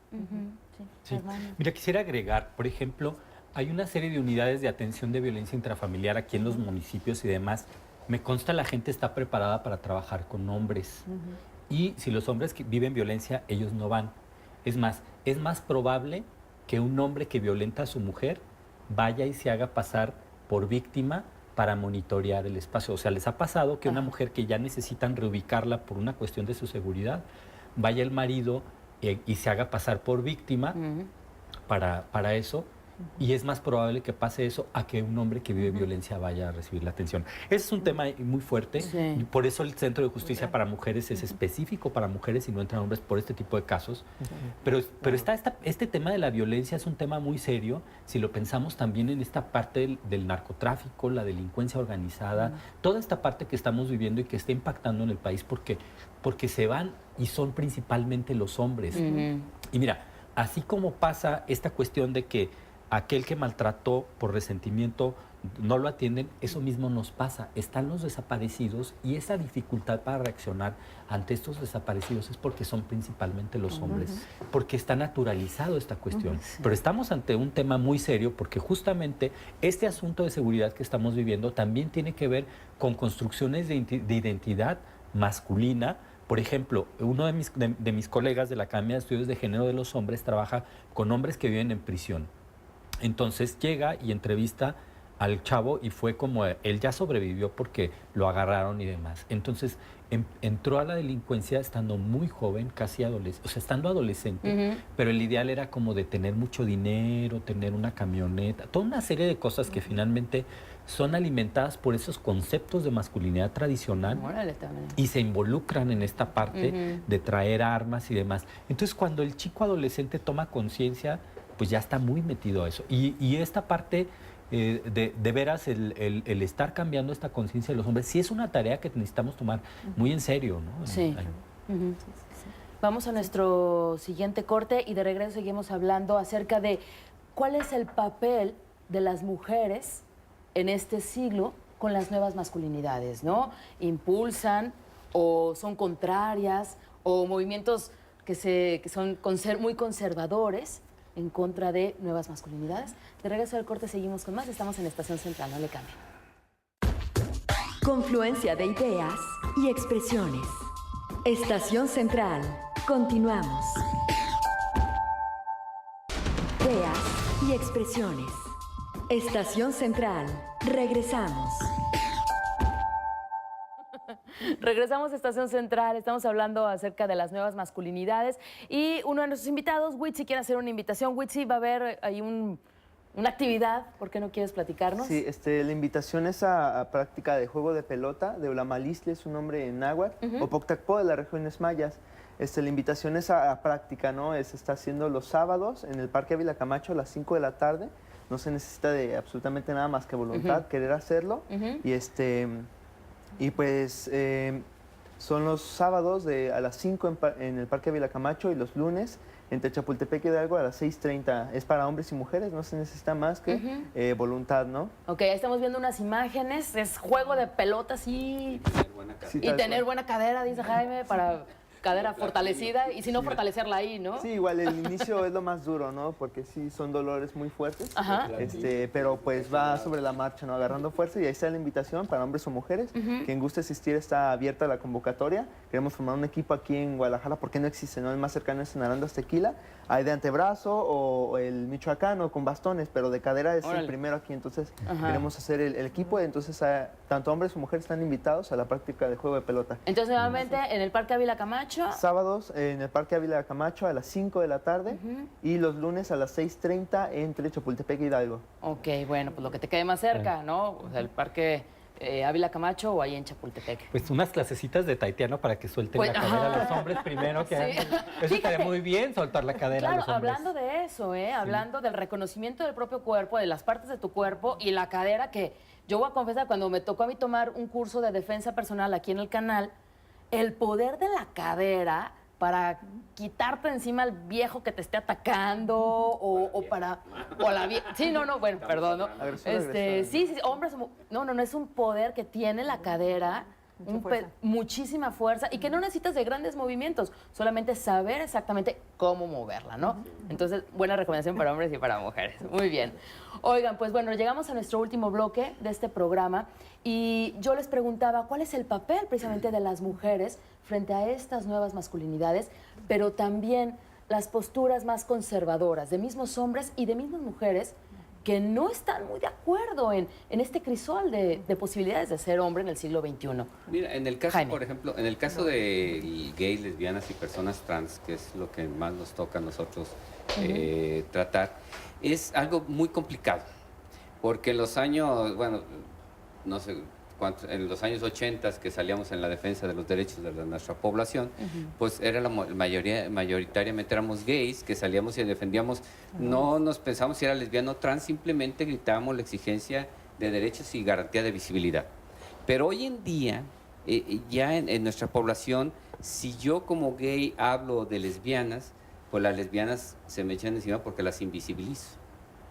Sí. Mira, quisiera agregar, por ejemplo, hay una serie de unidades de atención de violencia intrafamiliar aquí en los municipios y demás. Me consta la gente está preparada para trabajar con hombres. Y si los hombres que viven violencia, ellos no van. Es más probable que un hombre que violenta a su mujer vaya y se haga pasar por víctima para monitorear el espacio. O sea, les ha pasado que una mujer que ya necesitan reubicarla por una cuestión de su seguridad, vaya el marido y se haga pasar por víctima para eso. Y es más probable que pase eso a que un hombre que vive violencia vaya a recibir la atención. Ese es un tema muy fuerte, y por eso el Centro de Justicia para Mujeres es específico para mujeres y no entran hombres por este tipo de casos. Pero este tema de la violencia es un tema muy serio si lo pensamos también en esta parte del narcotráfico, la delincuencia organizada, toda esta parte que estamos viviendo y que está impactando en el país porque se van y son principalmente los hombres. Y mira, así como pasa esta cuestión de que aquel que maltrató por resentimiento no lo atienden, eso mismo nos pasa. Están los desaparecidos y esa dificultad para reaccionar ante estos desaparecidos es porque son principalmente los hombres, porque está naturalizado esta cuestión. Pero estamos ante un tema muy serio porque justamente este asunto de seguridad que estamos viviendo también tiene que ver con construcciones de identidad masculina. Por ejemplo, uno de mis colegas de la Academia de Estudios de Género de los Hombres trabaja con hombres que viven en prisión. Entonces llega y entrevista al chavo y fue como él ya sobrevivió porque lo agarraron y demás. Entonces entró a la delincuencia estando muy joven, casi adolescente, o sea, estando adolescente, pero el ideal era como de tener mucho dinero, tener una camioneta, toda una serie de cosas que finalmente son alimentadas por esos conceptos de masculinidad tradicional y se involucran en esta parte de traer armas y demás. Entonces, cuando el chico adolescente toma conciencia, pues ya está muy metido a eso. Y esta parte de veras, el estar cambiando esta conciencia de los hombres, sí es una tarea que necesitamos tomar muy en serio, ¿no? Sí. Vamos a nuestro siguiente corte y de regreso seguimos hablando acerca de cuál es el papel de las mujeres en este siglo con las nuevas masculinidades, ¿no? ¿Impulsan o son contrarias o movimientos que son muy conservadores en contra de nuevas masculinidades? De regreso al corte seguimos con más. Estamos en Estación Central, no le cambien. Confluencia de ideas y expresiones. Estación Central. Continuamos. Ideas y expresiones. Estación Central. Regresamos. Regresamos a Estación Central, estamos hablando acerca de las nuevas masculinidades y uno de nuestros invitados, Witsi, quiere hacer una invitación. Witsi, va a haber ahí una actividad, ¿por qué no quieres platicarnos? Sí, la invitación es a práctica de juego de pelota de Ulamalistle, es un nombre en náhuatl, o Poctacpó de las regiones mayas. La invitación es a práctica, ¿no? Se está haciendo los sábados en el Parque Ávila Camacho a las 5 de la tarde. No se necesita de absolutamente nada más que voluntad, querer hacerlo. Y pues son los sábados a las 5 en el Parque Ávila Camacho y los lunes entre Chapultepec y Hidalgo a las 6:30. Es para hombres y mujeres, no se necesita más que voluntad, ¿no? Ok, ahí estamos viendo unas imágenes, es juego de pelotas y tener buena cadera, dice Jaime, para cadera fortalecida y si no, fortalecerla ahí, ¿no? Sí, igual el inicio es lo más duro, ¿no? Porque sí son dolores muy fuertes, pero pues va sobre la marcha, ¿no? Agarrando fuerza y ahí está la invitación para hombres o mujeres. Quien guste asistir, está abierta la convocatoria. Queremos formar un equipo aquí en Guadalajara porque no existe, ¿no? El más cercano es en Arandas Tequila. Hay de antebrazo o el michoacano con bastones, pero de cadera es el primero aquí. Entonces queremos hacer el equipo. Entonces tanto hombres o mujeres están invitados a la práctica de juego de pelota. Entonces nuevamente en el Parque Ávila Camacho. Sábados en el Parque Ávila Camacho a las 5 de la tarde y los lunes a las 6:30 entre Chapultepec y Hidalgo. Ok, bueno, pues lo que te quede más cerca, ¿no? O sea, el Parque Ávila Camacho o ahí en Chapultepec. Pues unas clasecitas de taitiano para que suelten la cadera a los hombres primero. Eso estaría muy bien, soltar la cadera a los hombres. Hablando de eso, hablando del reconocimiento del propio cuerpo, de las partes de tu cuerpo y la cadera, que yo voy a confesar, cuando me tocó a mí tomar un curso de defensa personal aquí en el canal, el poder de la cadera para quitarte encima al viejo que te esté atacando o la vieja. Sí, bueno, perdón, ¿no? Sí, hombres, no, es un poder que tiene la cadera, muchísima fuerza y que no necesitas de grandes movimientos, solamente saber exactamente cómo moverla, ¿no? Entonces, buena recomendación para hombres y para mujeres. Muy bien. Oigan, pues bueno, llegamos a nuestro último bloque de este programa y yo les preguntaba cuál es el papel precisamente de las mujeres frente a estas nuevas masculinidades, pero también las posturas más conservadoras de mismos hombres y de mismas mujeres que no están muy de acuerdo en este crisol de posibilidades de ser hombre en el siglo XXI. Mira, en el caso, Jaime. por ejemplo, en el caso de gays, lesbianas y personas trans, que es lo que más nos toca a nosotros tratar, es algo muy complicado, porque en los años, no sé cuántos, en los años 80 que salíamos en la defensa de los derechos de nuestra población, pues era mayoritariamente éramos gays, que salíamos y defendíamos, no nos pensábamos si era lesbiano o trans, simplemente gritábamos la exigencia de derechos y garantía de visibilidad. Pero hoy en día, ya en nuestra población, si yo como gay hablo de lesbianas, pues las lesbianas se me echan encima porque las invisibilizo,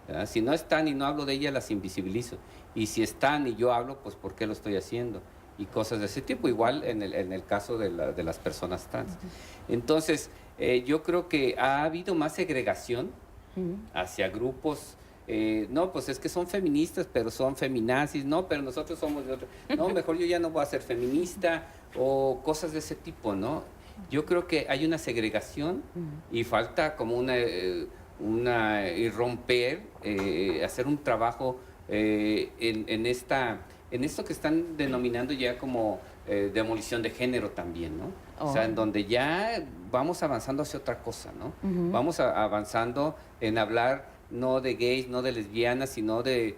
¿verdad? Si no están y no hablo de ellas, las invisibilizo. Y si están y yo hablo, pues ¿por qué lo estoy haciendo? Y cosas de ese tipo, igual en el caso de las personas trans. Entonces, yo creo que ha habido más segregación hacia grupos. No, pues es que son feministas, pero son feminazis. No, pero nosotros somos de otro. No, mejor yo ya no voy a ser feminista o cosas de ese tipo, ¿no? Yo creo que hay una segregación y falta como y romper, hacer un trabajo en esto que están denominando ya como demolición de género también, ¿no? O sea, en donde ya vamos avanzando hacia otra cosa, ¿no? Vamos avanzando en hablar no de gays, no de lesbianas, sino de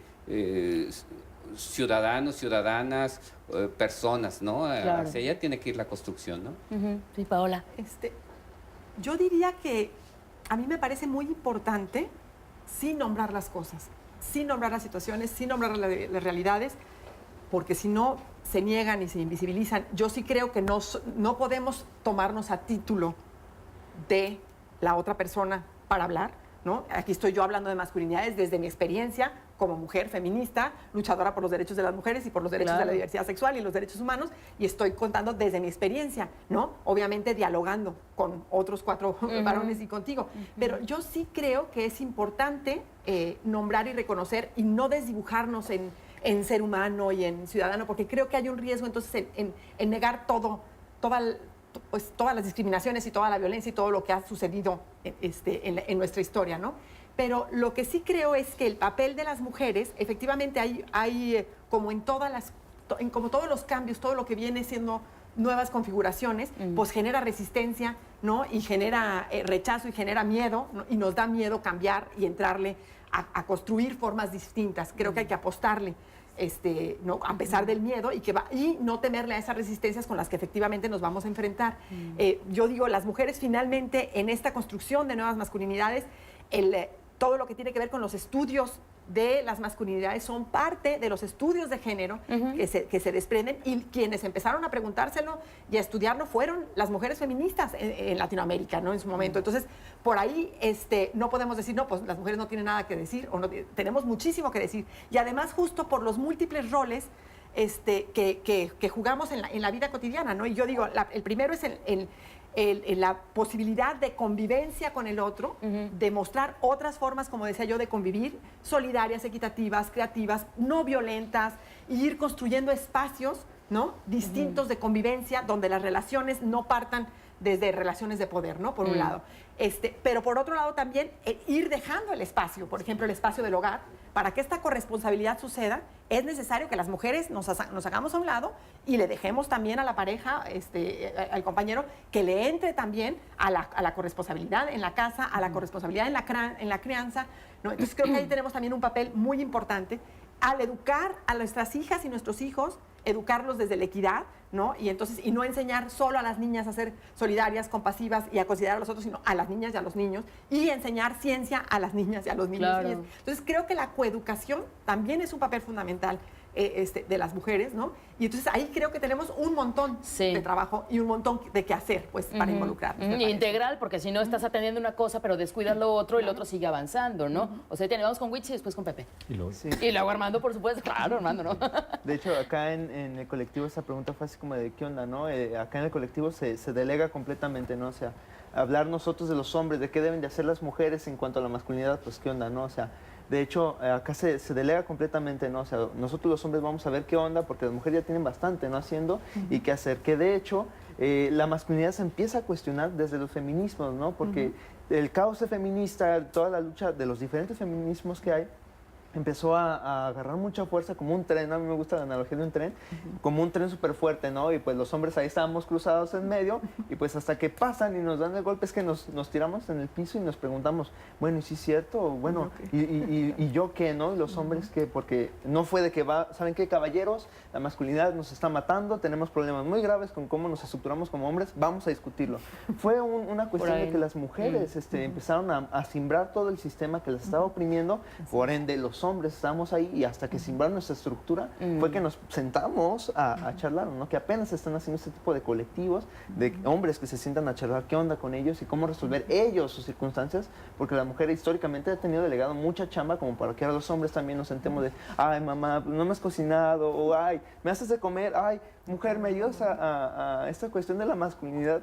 ciudadanos, ciudadanas, personas, ¿no? Claro. Hacia allá tiene que ir la construcción, ¿no? Sí, Paola. Yo diría que a mí me parece muy importante sí nombrar las cosas, sí nombrar las situaciones, sí nombrar las realidades, porque si no se niegan y se invisibilizan. Yo sí creo que no podemos tomarnos a título de la otra persona para hablar, ¿no? Aquí estoy yo hablando de masculinidades desde mi experiencia como mujer feminista, luchadora por los derechos de las mujeres y por los derechos de la diversidad sexual y los derechos humanos, y estoy contando desde mi experiencia, ¿no? Obviamente dialogando con otros 4 varones y contigo. Pero yo sí creo que es importante nombrar y reconocer y no desdibujarnos en ser humano y en ciudadano, porque creo que hay un riesgo entonces en negar todas las discriminaciones y toda la violencia y todo lo que ha sucedido en nuestra historia, ¿no? Pero lo que sí creo es que el papel de las mujeres, efectivamente hay como como todos los cambios, todo lo que viene siendo nuevas configuraciones, pues genera resistencia, ¿no? Y genera rechazo y genera miedo, ¿no? Y nos da miedo cambiar y entrarle a construir formas distintas. Creo que hay que apostarle. ¿no? A pesar del miedo y no temerle a esas resistencias con las que efectivamente nos vamos a enfrentar. Yo digo, las mujeres finalmente en esta construcción de nuevas masculinidades, todo lo que tiene que ver con los estudios de las masculinidades son parte de los estudios de género que se desprenden, y quienes empezaron a preguntárselo y a estudiarlo fueron las mujeres feministas en Latinoamérica, ¿no? En su momento. Entonces, por ahí no podemos decir, no, pues las mujeres no tienen nada que decir, o no, tenemos muchísimo que decir. Y además, justo por los múltiples roles que jugamos en la vida cotidiana, ¿no? Y yo digo, el primero es la posibilidad de convivencia con el otro, de mostrar otras formas, como decía yo, de convivir, solidarias, equitativas, creativas, no violentas, y ir construyendo espacios, ¿no? Distintos de convivencia, donde las relaciones no partan desde relaciones de poder, ¿no? Por un lado. Pero por otro lado también ir dejando el espacio, por ejemplo, el espacio del hogar. Para que esta corresponsabilidad suceda, es necesario que las mujeres nos hagamos a un lado y le dejemos también a la pareja, al compañero, que le entre también a la corresponsabilidad en la casa, a la corresponsabilidad en la crianza, ¿no? Entonces creo que ahí tenemos también un papel muy importante al educar a nuestras hijas y nuestros hijos, educarlos desde la equidad, ¿no? Y no enseñar solo a las niñas a ser solidarias, compasivas y a considerar a los otros, sino a las niñas y a los niños, y enseñar ciencia a las niñas y a los niños. Claro. Entonces creo que la coeducación también es un papel fundamental de las mujeres, ¿no? Y entonces ahí creo que tenemos un montón de trabajo y un montón de qué hacer, pues, para involucrarnos. Integral, porque si no estás atendiendo una cosa, pero descuidas lo otro, y el otro sigue avanzando, ¿no? O sea, vamos con Witch y después con Pepe. Y luego, Y luego Armando, por supuesto. Claro, Armando, ¿no? De hecho, acá en el colectivo esa pregunta fue así como de ¿qué onda, no? Acá en el colectivo se delega completamente, ¿no? O sea, hablar nosotros de los hombres, de qué deben de hacer las mujeres en cuanto a la masculinidad, pues ¿qué onda, no? O sea, de hecho, acá se delega completamente, ¿no? O sea, nosotros los hombres vamos a ver qué onda, porque las mujeres ya tienen bastante, ¿no? Haciendo y qué hacer. Que de hecho, la masculinidad se empieza a cuestionar desde los feminismos, ¿no? Porque el caos feminista, toda la lucha de los diferentes feminismos que hay, empezó a agarrar mucha fuerza como un tren. A mí me gusta la analogía de un tren, como un tren súper fuerte, ¿no? Y pues los hombres ahí estábamos cruzados en medio, y pues hasta que pasan y nos dan el golpe es que nos tiramos en el piso y nos preguntamos, bueno, ¿y si es cierto? Bueno, ¿y yo qué, no? Y los hombres qué, porque no fue de que ¿saben qué, caballeros? La masculinidad nos está matando, tenemos problemas muy graves con cómo nos estructuramos como hombres, vamos a discutirlo. Fue una cuestión de que las mujeres empezaron a simbrar todo el sistema que las estaba oprimiendo, por ende los hombres estábamos ahí, y hasta que simbraron nuestra estructura fue que nos sentamos a charlar, ¿no? Que apenas están haciendo este tipo de colectivos, de hombres que se sientan a charlar qué onda con ellos y cómo resolver ellos sus circunstancias, porque la mujer históricamente ha tenido delegado mucha chamba como para que ahora los hombres también nos sentemos de, ay mamá, no me has cocinado, o ay, me haces de comer, ay, mujer, me ayudas a esta cuestión de la masculinidad.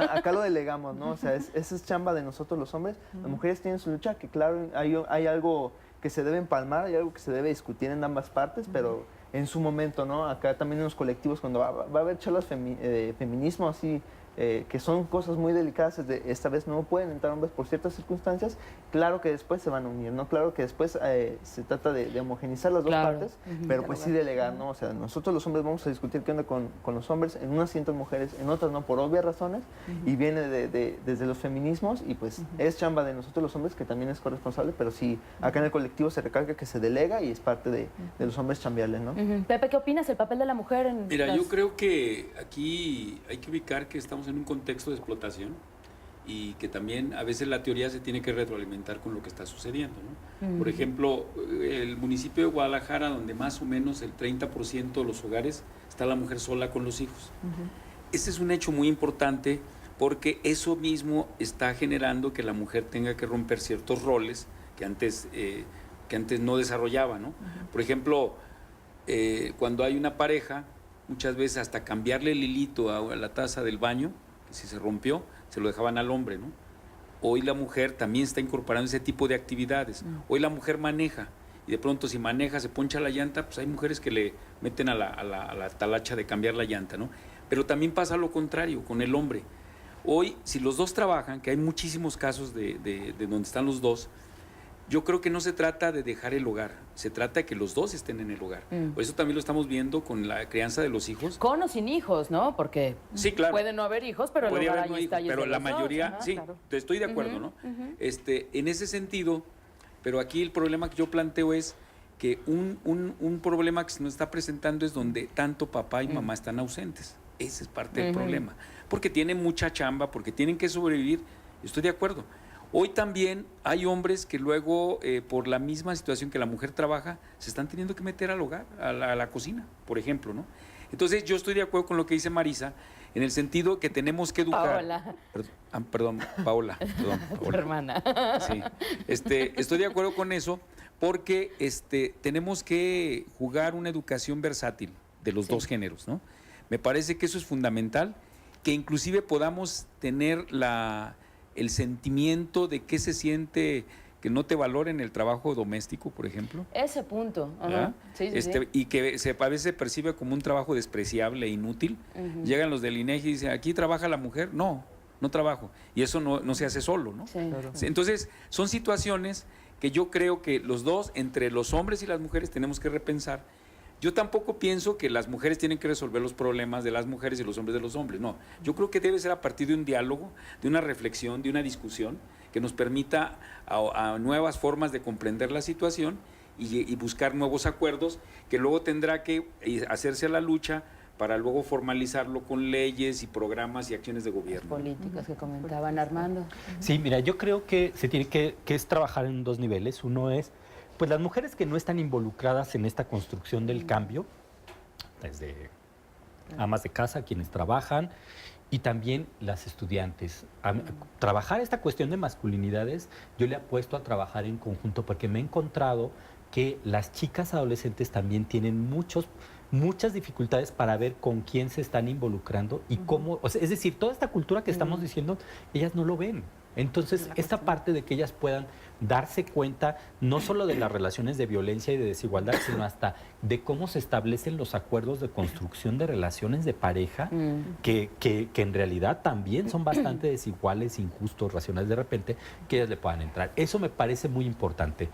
Acá lo delegamos, ¿no? O sea, esa es chamba de nosotros los hombres. Las mujeres tienen su lucha, que claro, hay algo que se debe empalmar, hay algo que se debe discutir en ambas partes, pero en su momento, ¿no? Acá también en los colectivos, cuando va a haber charlas de feminismo así, que son cosas muy delicadas, esta vez no pueden entrar hombres por ciertas circunstancias, claro que después se van a unir, ¿no? Claro que después se trata de homogeneizar las dos partes, pero pues sí delegar, ¿no? O sea, nosotros los hombres vamos a discutir qué onda con los hombres, en unas sientan mujeres, en otras no, por obvias razones, y viene desde los feminismos, y pues es chamba de nosotros los hombres, que también es corresponsable, pero sí, acá en el colectivo se recalca que se delega y es parte de los hombres chambearles, ¿no? Pepe, ¿qué opinas del papel de la mujer en Mira, yo creo que aquí hay que ubicar que estamos en un contexto de explotación, y que también a veces la teoría se tiene que retroalimentar con lo que está sucediendo, ¿no? Por ejemplo, el municipio de Guadalajara, donde más o menos el 30% de los hogares está la mujer sola con los hijos. Ese es un hecho muy importante, porque eso mismo está generando que la mujer tenga que romper ciertos roles que antes no desarrollaba, ¿no? Por ejemplo, cuando hay una pareja, muchas veces hasta cambiarle el hilito a la taza del baño, que si se rompió, se lo dejaban al hombre, ¿no? Hoy la mujer también está incorporando ese tipo de actividades. Hoy la mujer maneja, y de pronto si maneja, se poncha la llanta, pues hay mujeres que le meten a la talacha de cambiar la llanta, ¿no? Pero también pasa lo contrario con el hombre. Hoy, si los dos trabajan, que hay muchísimos casos de donde están los dos, yo creo que no se trata de dejar el hogar, se trata de que los dos estén en el hogar. Por eso también lo estamos viendo con la crianza de los hijos. Con o sin hijos, ¿no? Porque sí, claro, puede no haber hijos, pero el hogar ahí está. Pero la mayoría, sí, claro. Estoy de acuerdo, ¿no? En ese sentido, pero aquí el problema que yo planteo es que un problema que se nos está presentando es donde tanto papá y mamá están ausentes. Ese es parte del problema. Porque tienen mucha chamba, porque tienen que sobrevivir. Estoy de acuerdo. Hoy también hay hombres que luego, por la misma situación que la mujer trabaja, se están teniendo que meter al hogar, a la cocina, por ejemplo, ¿no? Entonces, yo estoy de acuerdo con lo que dice Marisa, en el sentido que tenemos que educar. Paola. Perdón, Paola. Tu hermana. Sí. Estoy de acuerdo con eso porque tenemos que jugar una educación versátil de los dos géneros, ¿no? Me parece que eso es fundamental, que inclusive podamos tener el sentimiento de qué se siente que no te valoren el trabajo doméstico, por ejemplo. Ese punto. Ajá. Sí, sí, sí. Y que a veces se percibe como un trabajo despreciable e inútil. Llegan los del INEGI y dicen, ¿aquí trabaja la mujer? No trabajo. Y eso no se hace solo, ¿no? Sí. Claro. Entonces, son situaciones que yo creo que los dos, entre los hombres y las mujeres, tenemos que repensar. Yo tampoco pienso que las mujeres tienen que resolver los problemas de las mujeres y los hombres de los hombres, no. Yo creo que debe ser a partir de un diálogo, de una reflexión, de una discusión que nos permita a nuevas formas de comprender la situación y buscar nuevos acuerdos que luego tendrá que hacerse a la lucha para luego formalizarlo con leyes y programas y acciones de gobierno. Políticas que comentaban Armando. Sí, mira, yo creo que se tiene que es trabajar en dos niveles. Uno es, pues las mujeres que no están involucradas en esta construcción del cambio, desde amas de casa, quienes trabajan, y también las estudiantes. Trabajar esta cuestión de masculinidades, yo le apuesto a trabajar en conjunto porque me he encontrado que las chicas adolescentes también tienen muchas dificultades para ver con quién se están involucrando y cómo, o sea, es decir, toda esta cultura que estamos diciendo, ellas no lo ven. Entonces, esta parte de que ellas puedan darse cuenta no solo de las relaciones de violencia y de desigualdad, sino hasta de cómo se establecen los acuerdos de construcción de relaciones de pareja, que en realidad también son bastante desiguales, injustos, racionales de repente, que ellas le puedan entrar. Eso me parece muy importante.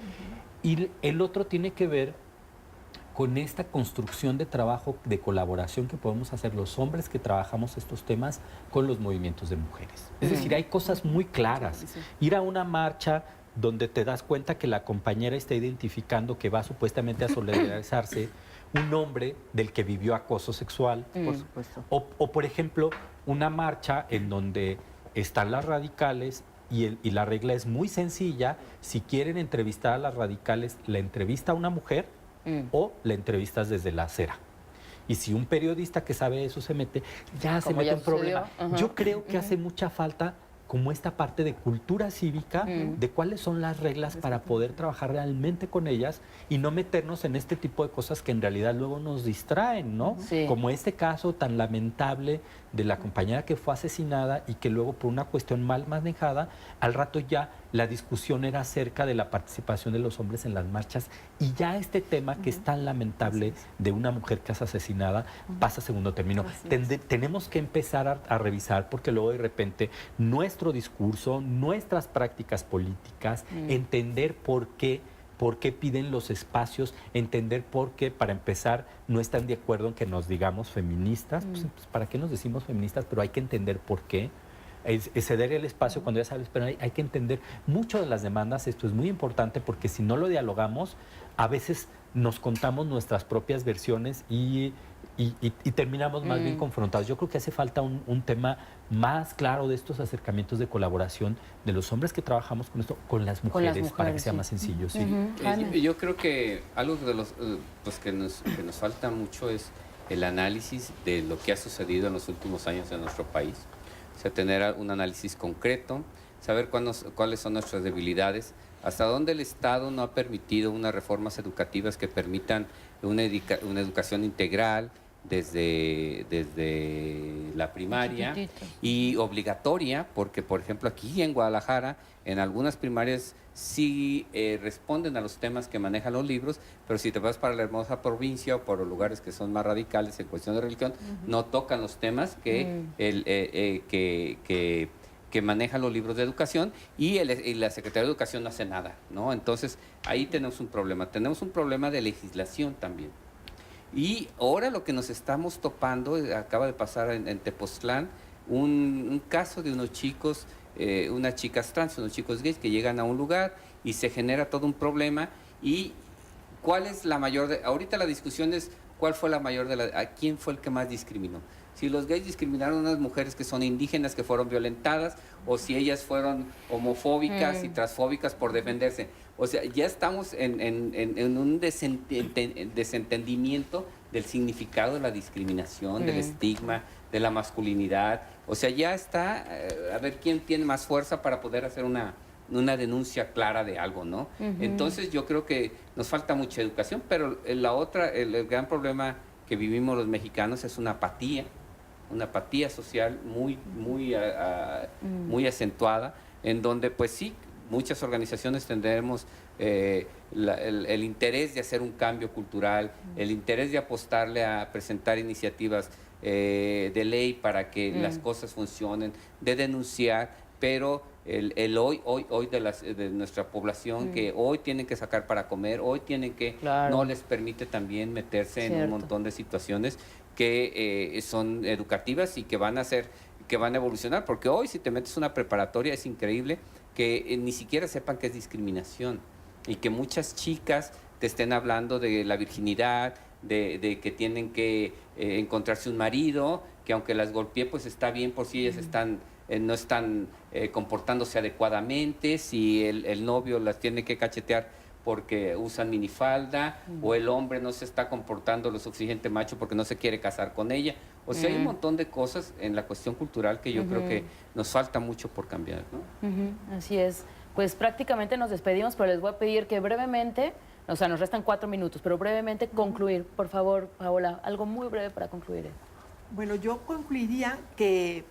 Y el otro tiene que ver con esta construcción de trabajo, de colaboración que podemos hacer los hombres que trabajamos estos temas con los movimientos de mujeres. Es decir, hay cosas muy claras. Ir a una marcha donde te das cuenta que la compañera está identificando que va supuestamente a solidarizarse un hombre del que vivió acoso sexual. Por supuesto. O, por ejemplo, una marcha en donde están las radicales y la regla es muy sencilla. Si quieren entrevistar a las radicales, la entrevista a una mujer o la entrevistas desde la acera. Y si un periodista que sabe eso se mete, ya se mete un problema. Yo creo que hace mucha falta como esta parte de cultura cívica, de cuáles son las reglas para poder trabajar realmente con ellas y no meternos en este tipo de cosas que en realidad luego nos distraen, ¿no? Sí. Como este caso tan lamentable de la compañera que fue asesinada y que luego por una cuestión mal manejada, al rato ya la discusión era acerca de la participación de los hombres en las marchas y ya este tema que es tan lamentable de una mujer que es asesinada pasa a segundo término. Tenemos que empezar a revisar porque luego de repente nuestro discurso, nuestras prácticas políticas, entender por qué piden los espacios, entender por qué, para empezar, no están de acuerdo en que nos digamos feministas. Pues, ¿para qué nos decimos feministas? Pero hay que entender por qué. Es ceder el espacio cuando ya sabes, pero hay que entender mucho de las demandas. Esto es muy importante porque si no lo dialogamos, a veces nos contamos nuestras propias versiones y terminamos más bien confrontados. Yo creo que hace falta un tema más claro de estos acercamientos de colaboración de los hombres que trabajamos con esto, con las mujeres para que sea más sencillo. Sí. Yo creo que algo de los pues que nos falta mucho es el análisis de lo que ha sucedido en los últimos años en nuestro país. O sea, tener un análisis concreto, saber cuáles son nuestras debilidades, hasta dónde el Estado no ha permitido unas reformas educativas que permitan una educación integral desde la primaria y obligatoria, porque por ejemplo aquí en Guadalajara, en algunas primarias sí responden a los temas que manejan los libros, pero si te vas para la hermosa provincia o por los lugares que son más radicales en cuestión de religión, no tocan los temas que manejan los libros de educación y la Secretaría de Educación no hace nada, ¿no? Entonces, ahí tenemos un problema. Tenemos un problema de legislación también. Y ahora lo que nos estamos topando, acaba de pasar en Tepoztlán, un caso de unos chicos, unas chicas trans, unos chicos gays que llegan a un lugar y se genera todo un problema. ¿Y cuál es la mayor? Ahorita la discusión es cuál fue la mayor a quién fue el que más discriminó. si los gays discriminaron a unas mujeres que son indígenas, que fueron violentadas, o si ellas fueron homofóbicas y transfóbicas por defenderse. O sea, ya estamos en un desentendimiento del significado de la discriminación, del estigma, de la masculinidad. O sea, ya está, a ver quién tiene más fuerza para poder hacer una denuncia clara de algo, ¿no? Entonces yo creo que nos falta mucha educación, pero el gran problema que vivimos los mexicanos es una apatía social muy acentuada, en donde pues sí, muchas organizaciones tendremos el interés de hacer un cambio cultural, el interés de apostarle a presentar iniciativas de ley para que las cosas funcionen, de denunciar, pero el hoy de nuestra población, que hoy tienen que sacar para comer, hoy tienen que, no les permite también meterse en un montón de situaciones que son educativas y que van a evolucionar, porque hoy si te metes una preparatoria es increíble que ni siquiera sepan que es discriminación y que muchas chicas te estén hablando de la virginidad, de que tienen que encontrarse un marido, que aunque las golpee pues está bien por si ellas no están comportándose adecuadamente, si el novio las tiene que cachetear porque usan minifalda, o el hombre no se está comportando lo suficiente macho porque no se quiere casar con ella. O sea, hay un montón de cosas en la cuestión cultural que yo creo que nos falta mucho por cambiar, ¿no? Así es. Pues prácticamente nos despedimos, pero les voy a pedir que brevemente, o sea, nos restan 4 minutos, pero brevemente concluir. Por favor, Paola, algo muy breve para concluir. Bueno, yo concluiría que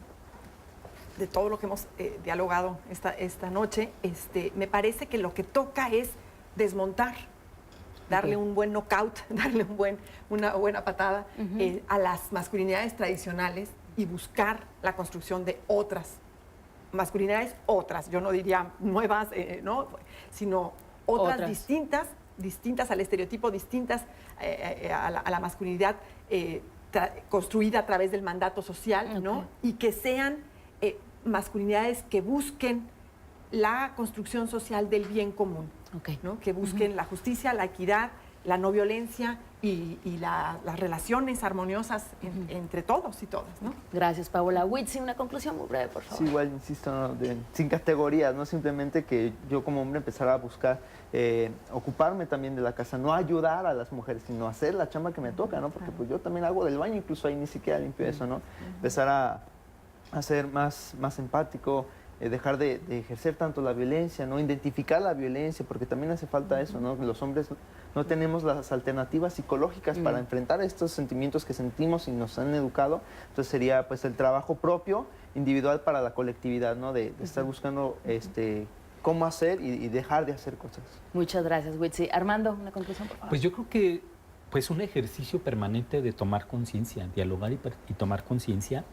de todo lo que hemos dialogado esta noche, me parece que lo que toca es desmontar, darle un buen knockout, darle una buena patada a las masculinidades tradicionales y buscar la construcción de otras masculinidades, yo no diría nuevas, ¿no? Sino otras distintas al estereotipo, distintas a la masculinidad construida a través del mandato social, ¿no? Y que sean masculinidades que busquen la construcción social del bien común, ¿no? Que busquen la justicia, la equidad, la no violencia y las relaciones armoniosas entre todos y todas, ¿no? Gracias, Paola. Witsi, una conclusión muy breve, por favor. Sí, igual, insisto, ¿no? Sin categorías, no simplemente que yo como hombre empezara a buscar ocuparme también de la casa, no ayudar a las mujeres, sino hacer la chamba que me toca, ¿no? Porque pues yo también hago del baño, incluso ahí ni siquiera limpio eso, ¿no? Empezar a ser más empático, dejar de ejercer tanto la violencia, ¿no? Identificar la violencia, porque también hace falta eso, ¿no? Los hombres no tenemos las alternativas psicológicas para enfrentar estos sentimientos que sentimos y nos han educado. Entonces sería pues el trabajo propio, individual para la colectividad, ¿no? De estar buscando cómo hacer y dejar de hacer cosas. Muchas gracias, Witsi. Armando, una conclusión, por favor. Pues yo creo que pues un ejercicio permanente de tomar conciencia, dialogar y tomar conciencia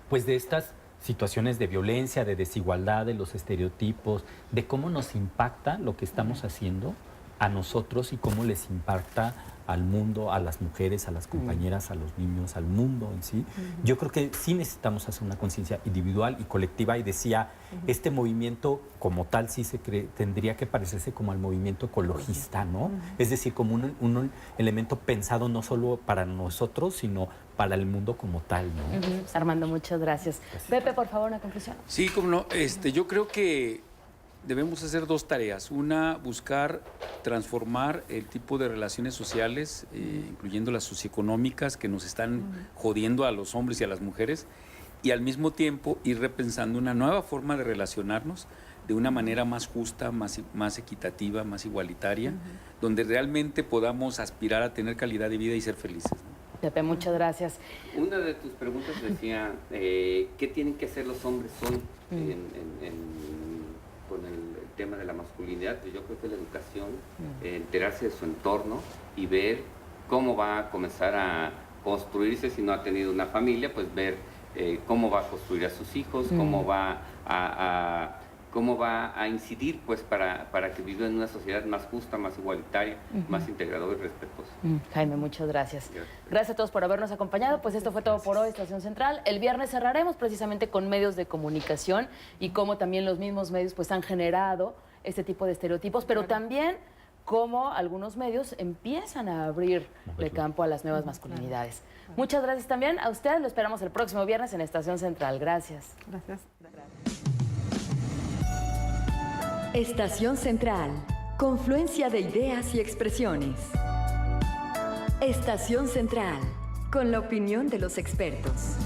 pues de estas situaciones de violencia, de desigualdad, de los estereotipos, de cómo nos impacta lo que estamos haciendo a nosotros y cómo les impacta al mundo, a las mujeres, a las compañeras, a los niños, al mundo en sí. Yo creo que sí necesitamos hacer una conciencia individual y colectiva, y decía, este movimiento como tal sí tendría que parecerse como al movimiento ecologista, ¿no? Es decir, como un elemento pensado no solo para nosotros, sino para el mundo como tal, ¿no? Armando, muchas gracias. Pepe, por favor, una conclusión. Sí, como no. Yo creo que debemos hacer 2 tareas. Una, buscar transformar el tipo de relaciones sociales, incluyendo las socioeconómicas, que nos están jodiendo a los hombres y a las mujeres, y al mismo tiempo ir repensando una nueva forma de relacionarnos de una manera más justa, más equitativa, más igualitaria, donde realmente podamos aspirar a tener calidad de vida y ser felices, ¿no? Pepe, muchas gracias. Una de tus preguntas decía, ¿qué tienen que hacer los hombres hoy con el tema de la masculinidad? Pues yo creo que la educación, enterarse de su entorno y ver cómo va a comenzar a construirse si no ha tenido una familia, pues ver cómo va a construir a sus hijos, cómo va a incidir pues para que vivan en una sociedad más justa, más igualitaria, más integradora y respetuosa. Jaime, muchas gracias. Gracias a todos por habernos acompañado. Pues esto fue todo por hoy, Estación Central. El viernes cerraremos precisamente con medios de comunicación y cómo también los mismos medios pues han generado este tipo de estereotipos, pero también cómo algunos medios empiezan a abrir el campo a las nuevas masculinidades. Muchas gracias también a ustedes. Lo esperamos el próximo viernes en Estación Central. Gracias. Gracias. Estación Central. Confluencia de ideas y expresiones. Estación Central. Con la opinión de los expertos.